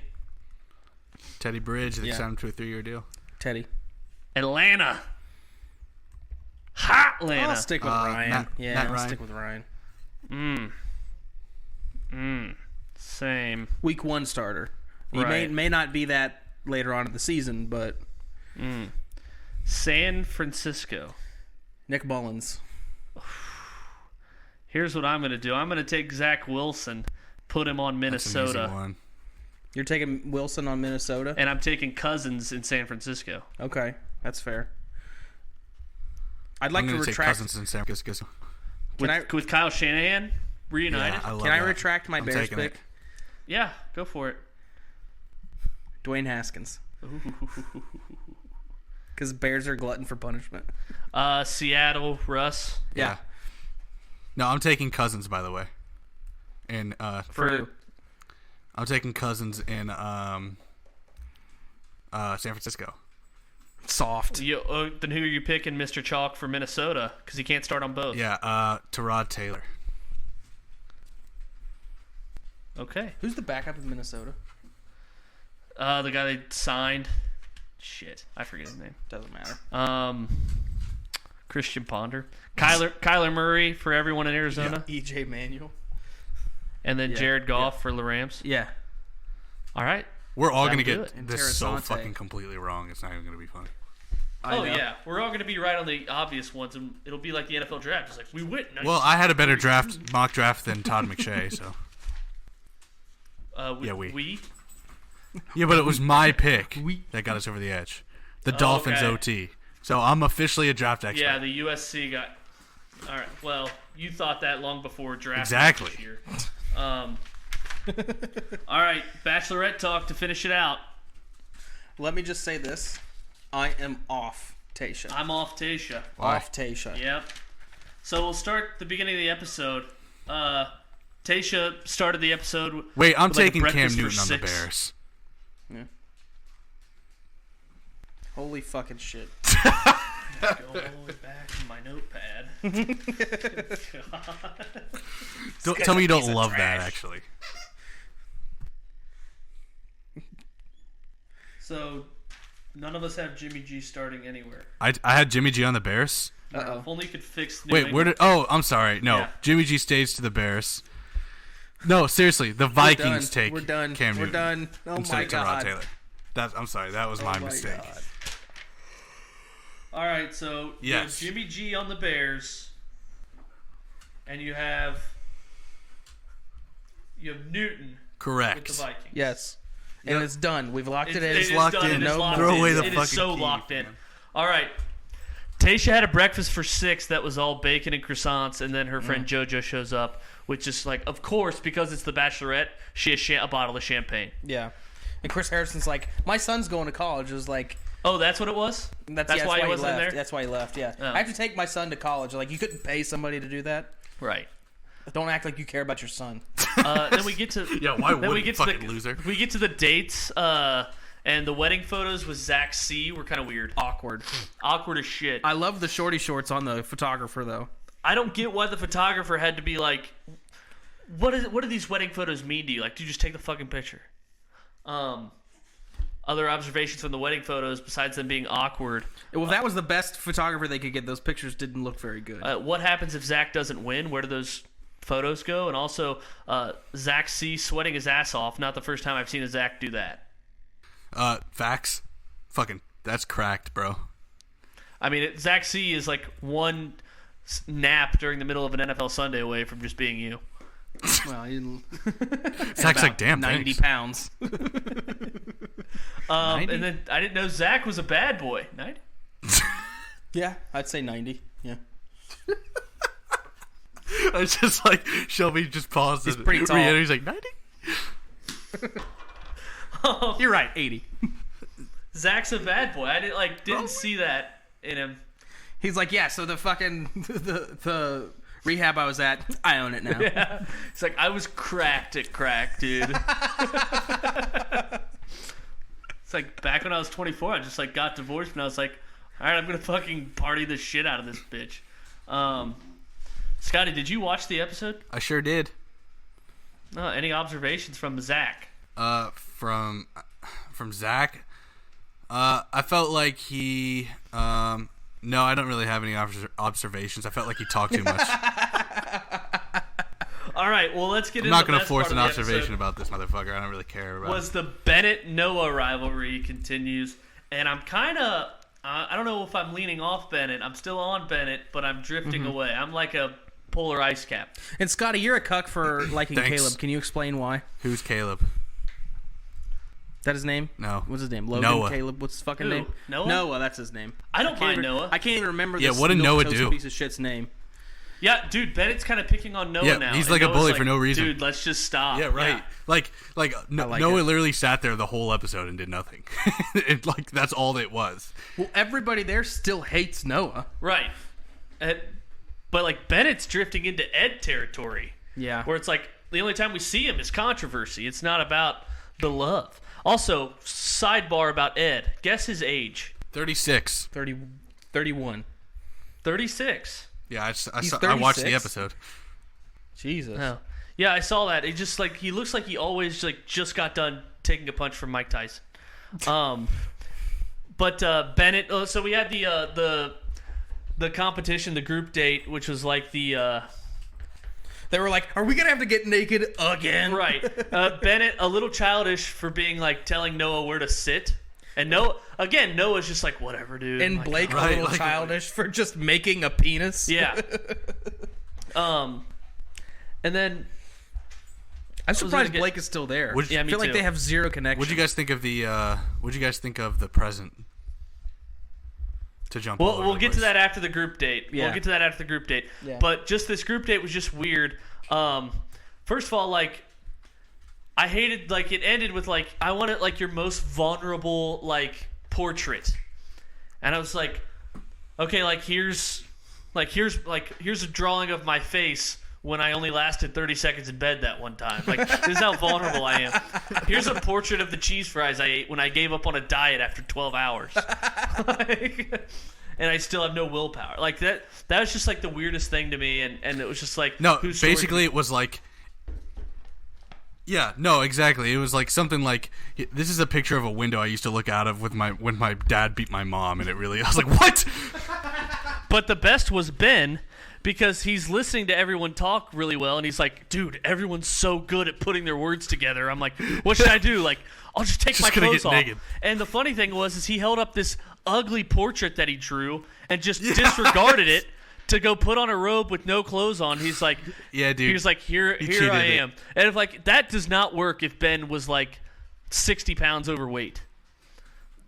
Teddy Bridge, they Yeah. signed him to a 3-year deal. Teddy. Atlanta. Hot I'll Atlanta. stick with Ryan. Matt I'll Ryan. stick with Ryan. Same. Week 1 starter. He Right. may not be that later on in the season, but San Francisco. Nick Mullins. Here's what I'm going to do. I'm going to take Zach Wilson, put him on That's an easy Minnesota, one. You're taking Wilson on Minnesota? and I'm taking Cousins in San Francisco. Okay, that's fair. I'd like I'm to gonna take retract. Cousins in San Francisco. With Kyle Shanahan reunited. Yeah, I love Can I that. retract my I'm Bears taking pick? it. Yeah, go for it. Dwayne Haskins. Because Bears are glutton for punishment. Seattle, Russ. Yeah. No, I'm taking Cousins, by the way. And For who? I'm taking Cousins in San Francisco. Soft. Then who are you picking, Mr. Chalk, for Minnesota? Because he can't start on both. Yeah, Tyrod Taylor. Okay. Who's the backup in Minnesota? The guy they signed. Shit, I forget his name. Doesn't matter. Christian Ponder. Kyler Murray for everyone in Arizona. EJ Manuel. And then Jared Goff for the Rams. Yeah. All right. We're all going to Sounds get good. this so Interessante. fucking completely wrong. It's not even going to be funny. I know. Yeah. We're all going to be right on the obvious ones, and it'll be like the NFL draft. It's like, we win. Well, I had a better mock draft than Todd McShay, so. We? Yeah, but it was my pick that got us over the edge. The Dolphins okay. OT. So I'm officially a draft expert. Yeah, the USC got... All right. Well, you thought that long before draft. Exactly. This year. All right. Bachelorette talk to finish it out. Let me just say this. I am off Tasha. I'm off Tasha. Why? Off Tasha. Yep. So we'll start the beginning of the episode. Tasha started the episode. Wait, I'm with like a taking Cam breakfast for Newton on the 6. Bears. Yeah. Holy fucking shit. Go all the way back to my notepad. Don't tell me you don't love that, actually. So, none of us have Jimmy G starting anywhere. I had Jimmy G on the Bears. Uh-oh. If only you could fix New Wait, England. where did... Oh, I'm sorry. No, Yeah. Jimmy G stays to the Bears. No, seriously, the Vikings take We're done. Cam We're Newton done. Oh instead my of Tyrod god. Taylor. I'm sorry, that was my mistake. God. All right, so you have Yes. Jimmy G on the Bears, and you have Newton Correct. with the Vikings. Yes. And it's done. We've locked it in. It is locked done. in. It is No, locked throw in. away the It is fucking so key, locked in. man. All right. Tasha had a breakfast for 6 that was all bacon and croissants, and then her friend JoJo shows up, which is like, of course, because it's the Bachelorette, she has a bottle of champagne. Yeah. And Chris Harrison's like, my son's going to college. It was like, Oh, that's what it was? That's why he wasn't in left. there? That's why he left, yeah. Oh. I have to take my son to college. Like, you couldn't pay somebody to do that. Right. Don't act like you care about your son. Then we get to Yeah, why then we would get fucking to the, loser? We get to the dates, and the wedding photos with Zack C were kind of weird. Awkward. Awkward as shit. I love the shorty shorts on the photographer, though. I don't get why the photographer had to be like, what do these wedding photos mean to you? Like, do you just take the fucking picture? Other observations from the wedding photos, besides them being awkward. Well, if that was the best photographer they could get, those pictures didn't look very good. What happens if Zack doesn't win? Where do those photos go? And also, Zack C sweating his ass off. Not the first time I've seen a Zack do that. Facts. Fucking, that's cracked, bro. I mean, Zack C is like one nap during the middle of an NFL Sunday away from just being you. Well, he didn't. Zach's like, damn, 90 thanks. pounds. 90? And then I didn't know Zack was a bad boy. 90? Yeah, I'd say 90. Yeah. It's just like Shelby just paused. He's and pretty tall. He's like 90. You're right, 80. Zack's a bad boy. I didn't see that in him. He's like, yeah, so the fucking the rehab I was at, I own it now. Yeah. It's like, I was cracked at crack, dude. It's like back when I was 24, I just like got divorced and I was like, all right, I'm gonna fucking party the shit out of this bitch. Scotty, did you watch the episode? I sure did. Any observations from Zack? From Zach, I felt like he. No, I don't really have any observations. I felt like he talked too much. All right, well, let's get I'm into not the going to best force part an of the observation episode. about this motherfucker. I don't really care about Was the Bennett-Noah rivalry continues, and I'm kind of, I don't know if I'm leaning off Bennett. I'm still on Bennett, but I'm drifting away. I'm like a polar ice cap. And Scotty, you're a cuck for liking Thanks. Caleb. Can you explain why? Who's Caleb? that his name? No. What's his name? Logan? Noah. Caleb? What's his fucking Who? name? Noah? Noah, that's his name. I don't mind even, Noah. I can't even remember Yeah, this what did Noah milquetoast do? piece of shit's name. Yeah, dude, Bennett's kind of picking on Noah Yeah, now. he's and like a Noah's bully for no reason. Dude, let's just stop. Yeah, right. Like like Noah it. literally sat there the whole episode and did nothing. Like that's all it was. Well, everybody there still hates Noah. Right. But like Bennett's drifting into Ed territory. Yeah. Where it's like the only time we see him is controversy. It's not about the love. Also, sidebar about Ed. Guess his age. 36. 31. 36. Yeah, He's I watched the 36? episode. Jesus. Oh. Yeah, I saw that. It just like he looks like he always like just got done taking a punch from Mike Tyson. But Bennett. So we had the competition, the group date, which was like the They were like, "Are we gonna have to get naked again?" right. Bennett a little childish for being like telling Noah where to sit, and Noah's just like whatever, dude. And Like, Blake Right, a little like- childish for just making a penis. yeah. And then I'm gonna surprised get- Blake is still there. Would- Yeah, I me feel like too. they have zero connection. What'd you guys think of the present? To jump. all over we'll the get to place. that after the group date. Yeah. We'll get to that after the group date. Yeah. But just this group date was just weird. First of all, like I hated like it ended with like I wanted like your most vulnerable like portrait, and I was like, okay, like here's a drawing of my face when I only lasted 30 seconds in bed that one time. Like this is how vulnerable I am. Here's a portrait of the cheese fries I ate when I gave up on a diet after 12 hours. And I still have no willpower. Like that was just like the weirdest thing to me, and it was just like No, whose story- basically it was like. Yeah, no, exactly. It was like something like this is a picture of a window I used to look out of when my dad beat my mom, and it really I was like, what? But the best was Ben, because he's listening to everyone talk really well, and he's like, dude, everyone's so good at putting their words together. I'm like, what should I do? Like, I'll just take Just my gonna clothes get off. naked. And the funny thing was he held up this ugly portrait that he drew and just disregarded it to go put on a robe with no clothes on. He's like, Yeah, dude. he was like, here cheated I it. am. And if like that does not work if Ben was like 60 pounds overweight.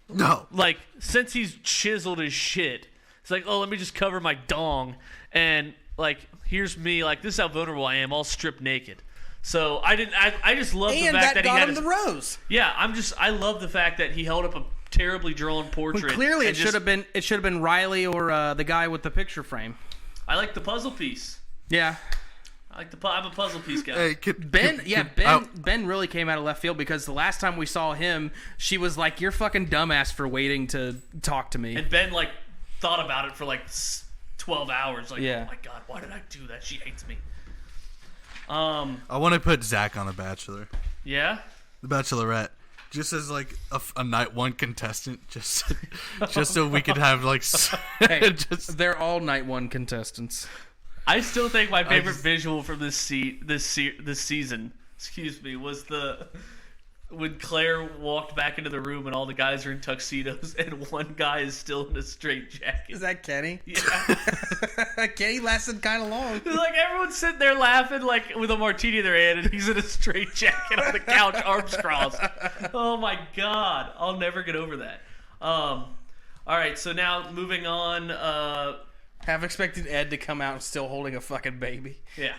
No. Like, since he's chiseled as shit, it's like, oh, let me just cover my dong, and like, here's me, like, this is how vulnerable I am, all stripped naked. So I just love the and fact that that he got had him his, the rose. yeah, I love the fact that he held up a terribly drawn portrait. But clearly, and it should have been Riley or the guy with the picture frame. I like the puzzle piece. Yeah. I'm a puzzle piece guy. Hey, Ben really came out of left field because the last time we saw him, she was like, "You're fucking dumbass for waiting to talk to me." And Ben like thought about it for like 12 hours. Like, Yeah. oh my god, why did I do that? She hates me. I want to put Zack on The Bachelor, Yeah. The Bachelorette, just as like a night one contestant, just so we could have like. Hey, just they're all night one contestants. I still think my favorite visual from this season, was when Claire walked back into the room and all the guys are in tuxedos and one guy is still in a straight jacket. Is that Kenny? Yeah. Kenny lasted kind of long. Like everyone's sitting there laughing like with a martini in their hand and he's in a straight jacket on the couch, arms crossed. Oh my god, I'll never get over that. All right, so now moving on. Have expected Ed to come out still holding a fucking baby. Yeah.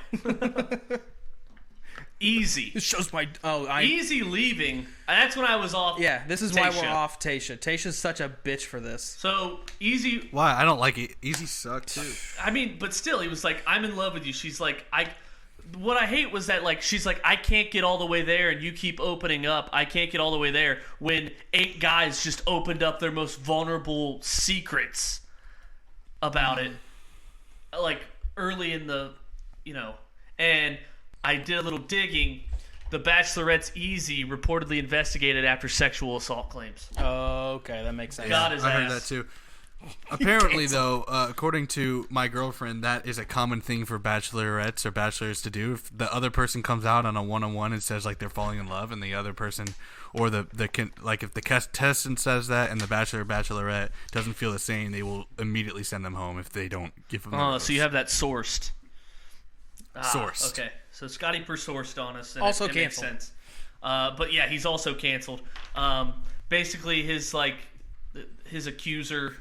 Easy. This shows my Easy leaving. That's when I was off. Yeah, this is why Tasha. we're off Tasha. Tasha's such a bitch for this. So Easy. why I don't like it. Easy sucked too. I mean, but still, he was like, "I'm in love with you." She's like, What I hate was that like she's like, I can't get all the way there, and you keep opening up. I can't get all the way there when 8 guys just opened up their most vulnerable secrets about it, like early in the, and I did a little digging. The Bachelorette's Easy reportedly investigated after sexual assault claims. Oh, okay, that makes sense. Got his I heard ass. that too. Apparently, though, according to my girlfriend, that is a common thing for bachelorettes or bachelors to do. If the other person comes out on a one-on-one and says like they're falling in love, and the other person, or if the contestant says that, and the bachelor or bachelorette doesn't feel the same, they will immediately send them home if they don't give them. Oh, so you have that sourced. Sourced. Okay, so Scotty per sourced on us. And Also it makes canceled. sense. But yeah, he's also canceled. Basically, his accuser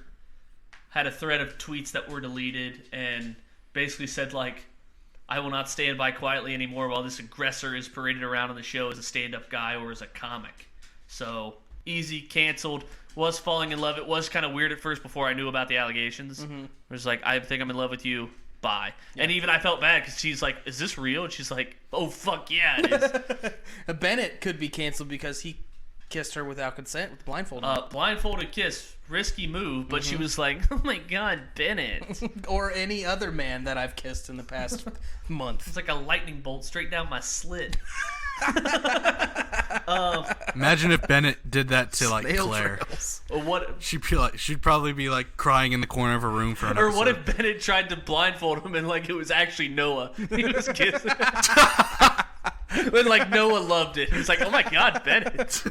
had a thread of tweets that were deleted and basically said like, I will not stand by quietly anymore while this aggressor is paraded around on the show as a stand-up guy or as a comic. So, easy, canceled. Was falling in love. It was kind of weird at first before I knew about the allegations. It was like, I think I'm in love with you. Bye. Yeah. And even I felt bad because she's like, is this real? And she's like, oh, fuck yeah, it is. Bennett could be canceled because he kissed her without consent with blindfolded. Blindfolded kiss. Risky move, but she was like, oh my god, Bennett. Or any other man that I've kissed in the past month. It's like a lightning bolt straight down my slit. Imagine if Bennett did that to like Snail Claire. trails. Or what? She'd probably be like crying in the corner of her room for an Or episode. what if Bennett tried to blindfold him and like it was actually Noah? He was kissing. When like Noah loved it, he was like, "Oh my god, Bennett!"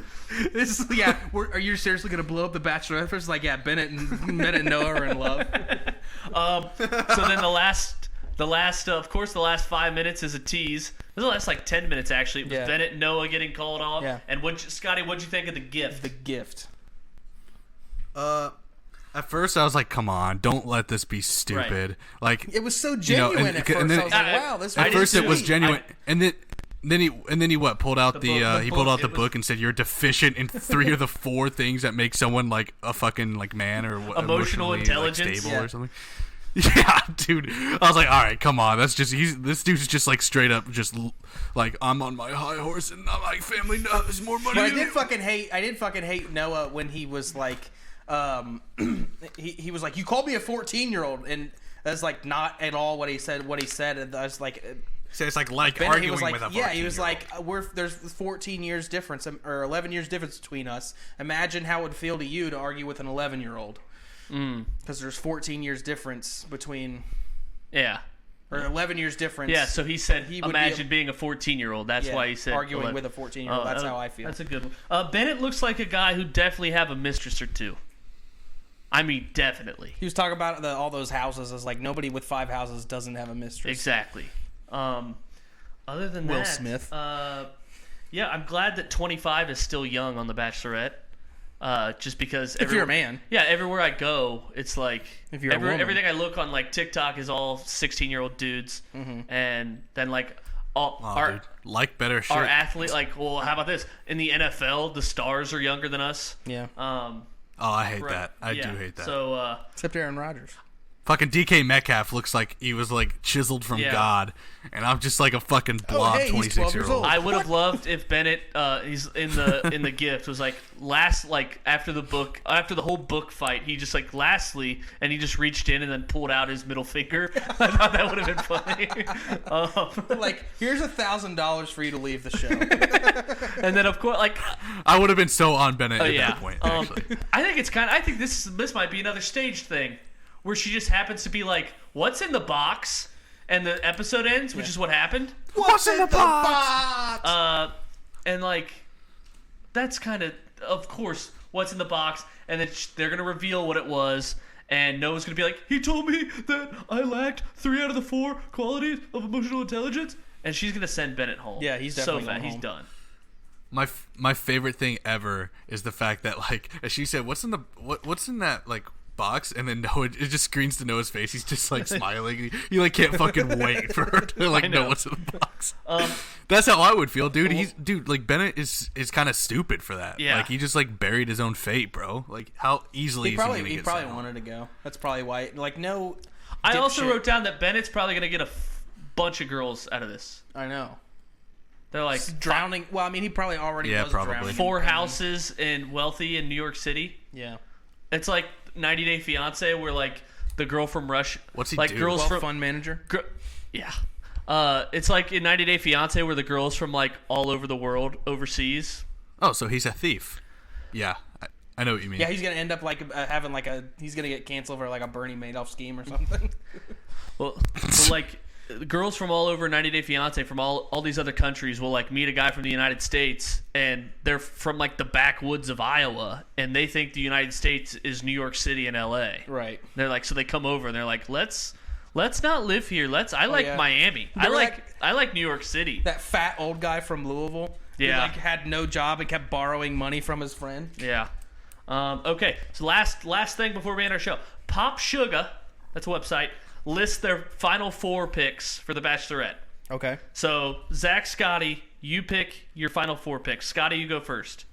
Are you seriously gonna blow up the Bachelorette? It's like, yeah, Bennett and Noah are in love. So then the last, of course, the last 5 minutes is a tease. This is the last like 10 minutes actually. It was Bennett and Noah getting called off. Yeah. And Scotty, what'd you think of the gift? The gift. At first, I was like, "Come on, don't let this be stupid." Right. Like It was so genuine at first. and then- I was like, wow, this. At first, it was sweet. genuine, and then he what pulled out The book. he pulled out the book and said you're deficient in 3 of the 4 things that make someone like a fucking like man or Emotional emotionally, intelligence. like, stable Yeah. or something. Yeah, dude. I was like, all right, come on. That's just this dude's just like straight up just like I'm on my high horse and I'm like family knows more money. But I than did you." fucking hate Noah when he was like, he was like, you called me a 14-year-old, and that's like not at all what he said. And I was like. So it's like Bennett, He arguing was like, with a 14-year-old. yeah, he was like, there's 14 years difference or 11 years difference between us. Imagine how it would feel to you to argue with an 11-year-old. Because there's 14 years difference between. Yeah. Or 11 years difference. Yeah, so he said, He would imagine being a 14-year-old. That's why he said arguing 11. with a 14-year-old. That's how I feel. That's a good one. Bennett looks like a guy who definitely have a mistress or two. I mean, definitely. He was talking about all those houses as like nobody with 5 houses doesn't have a mistress. Exactly. Other than Will that, Smith. Yeah, I'm glad that 25 is still young on The Bachelorette. Just because If you're a man. Yeah, everywhere I go, it's like If you're a woman. everything I look on like TikTok is all 16-year-old dudes, and then like all Dude, like better shit. our athlete, like, well, how about this? In the NFL, the stars are younger than us. Yeah. Oh, I hate Right. that. I Yeah. do hate that. So, Except Aaron Rodgers. Fucking DK Metcalf looks like he was like chiseled from Yeah. God, and I'm just like a fucking blob hey, he's 12 years 26-year-old. old. I would have loved if Bennett, he's in the gift, was like after the whole book fight, he just like lastly, and he just reached in and then pulled out his middle finger. I thought that would have been funny. Like, here's $1,000 for you to leave the show. And then of course, like, I would have been so on Bennett at yeah, that point. Actually, I think this might be another staged thing, where she just happens to be like, "What's in the box?" and the episode ends, which is what happened. what's in the box? And like, that's kind of course, what's in the box, and then they're gonna reveal what it was, and Noah's gonna be like, he told me that I lacked 3 out of the 4 qualities of emotional intelligence, and she's gonna send Bennett home. Yeah, he's so definitely fat. going He's home. done. My favorite thing ever is the fact that like as she said, what's in that like box, and then Noah, it just screens to Noah's face. He's just like smiling. He like can't fucking wait for her to like know what's in the box. That's how I would feel, dude. Like Bennett is kind of stupid for that. Yeah. Like he just like buried his own fate, bro. Like how easily He is probably he gonna get probably sent home? wanted to go. That's probably why. Like, no. I also dipshit. wrote down that Bennett's probably gonna get a bunch of girls out of this. I know. They're like Drowning. Well, I mean, he probably already Yeah, was probably. drowning. 4 houses in wealthy in New York City. Yeah. It's like 90 Day Fiance, where like the girl from Russia, What's he like do? girls Wealth from fund manager. yeah. It's like in 90 Day Fiance, where the girls from like all over the world, overseas. Oh, so he's a thief. Yeah, I know what you mean. Yeah, he's gonna end up like having like he's gonna get canceled for like a Bernie Madoff scheme or something. Well, like girls from all over 90 Day Fiance from all these other countries will like meet a guy from the United States, and they're from like the backwoods of Iowa, and they think the United States is New York City and LA. Right. They're like, so they come over and they're like, let's not live here. I like yeah. Miami. Remember I like New York City. That fat old guy from Louisville, Yeah. He had no job and kept borrowing money from his friend. Yeah. Okay, so last thing before we end our show. Pop Sugar, that's a website, lists their final 4 picks for the Bachelorette. Okay. So, Zach, Scotty, you pick your final 4 picks. Scotty, you go first.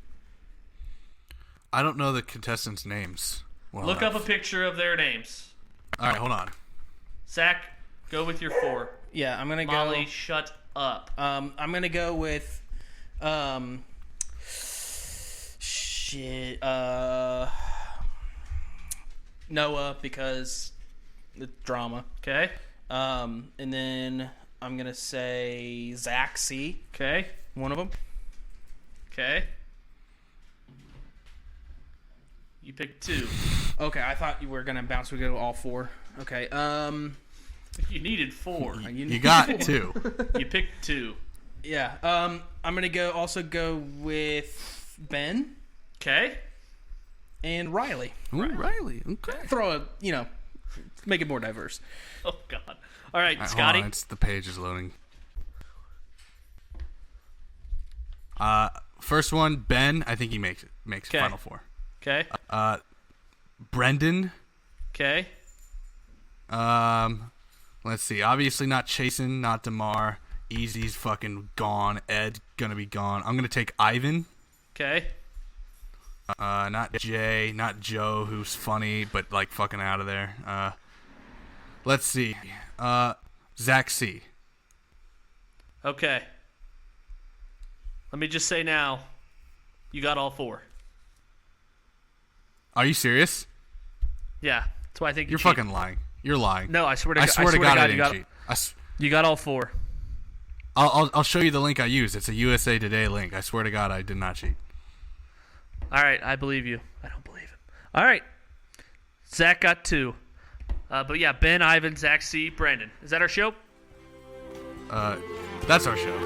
I don't know the contestants' names. Look up a picture of their names. All right, hold on. Zach, go with your 4. Yeah, I'm gonna Molly, go. shut up. I'm gonna go with, Noah because the drama. Okay. And then I'm gonna say Zack C. Okay. One of them. Okay. You picked 2. Okay, I thought you were gonna bounce. We go all 4. Okay. You needed 4. You got 2. You picked 2. Yeah. I'm gonna go with Ben Okay. and Riley. Ooh, Riley. Okay. Throw make it more diverse. Oh, God. All right, Hold Scotty. on, the page is loading. First one, Ben. I think he makes Okay. final 4. Okay. Brendan. Okay. Let's see. Obviously not Chasen, not DeMar. Easy's fucking gone. Ed gonna be gone. I'm gonna take Ivan. Okay. Not Jay, not Joe, who's funny but like fucking out of there. Let's see. Zack C. Okay. Let me just say now, you got all 4. Are you serious? Yeah. That's why I think You're fucking lying. You're lying. No, I swear to I God. swear to God, I you didn't got, cheat. you got all 4. I'll show you the link I used. It's a USA Today link. I swear to God, I did not cheat. All right, I believe you. I don't believe him. All right. Zach got 2. But yeah, Ben, Ivan, Zach C, Brandon. Is that our show? That's our show.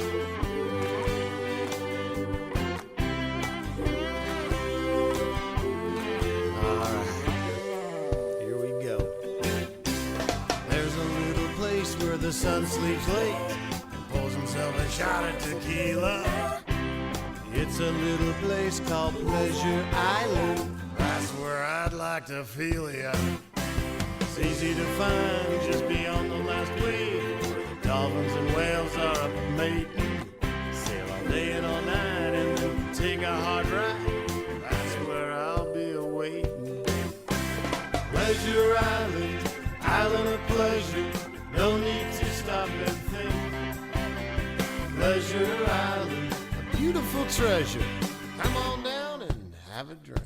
Here we go. There's a little place where the sun sleeps late and pulls himself a shot of tequila. It's a little place called Pleasure Island. That's where I'd like to feel ya. It's easy to find just beyond the last wave, where the dolphins and whales are up mating. Sail all day and all night and then take a hard ride. That's where I'll be awaiting. Pleasure Island, island of pleasure, no need to stop and think. Pleasure Island, a beautiful treasure. Come on down and have a drink.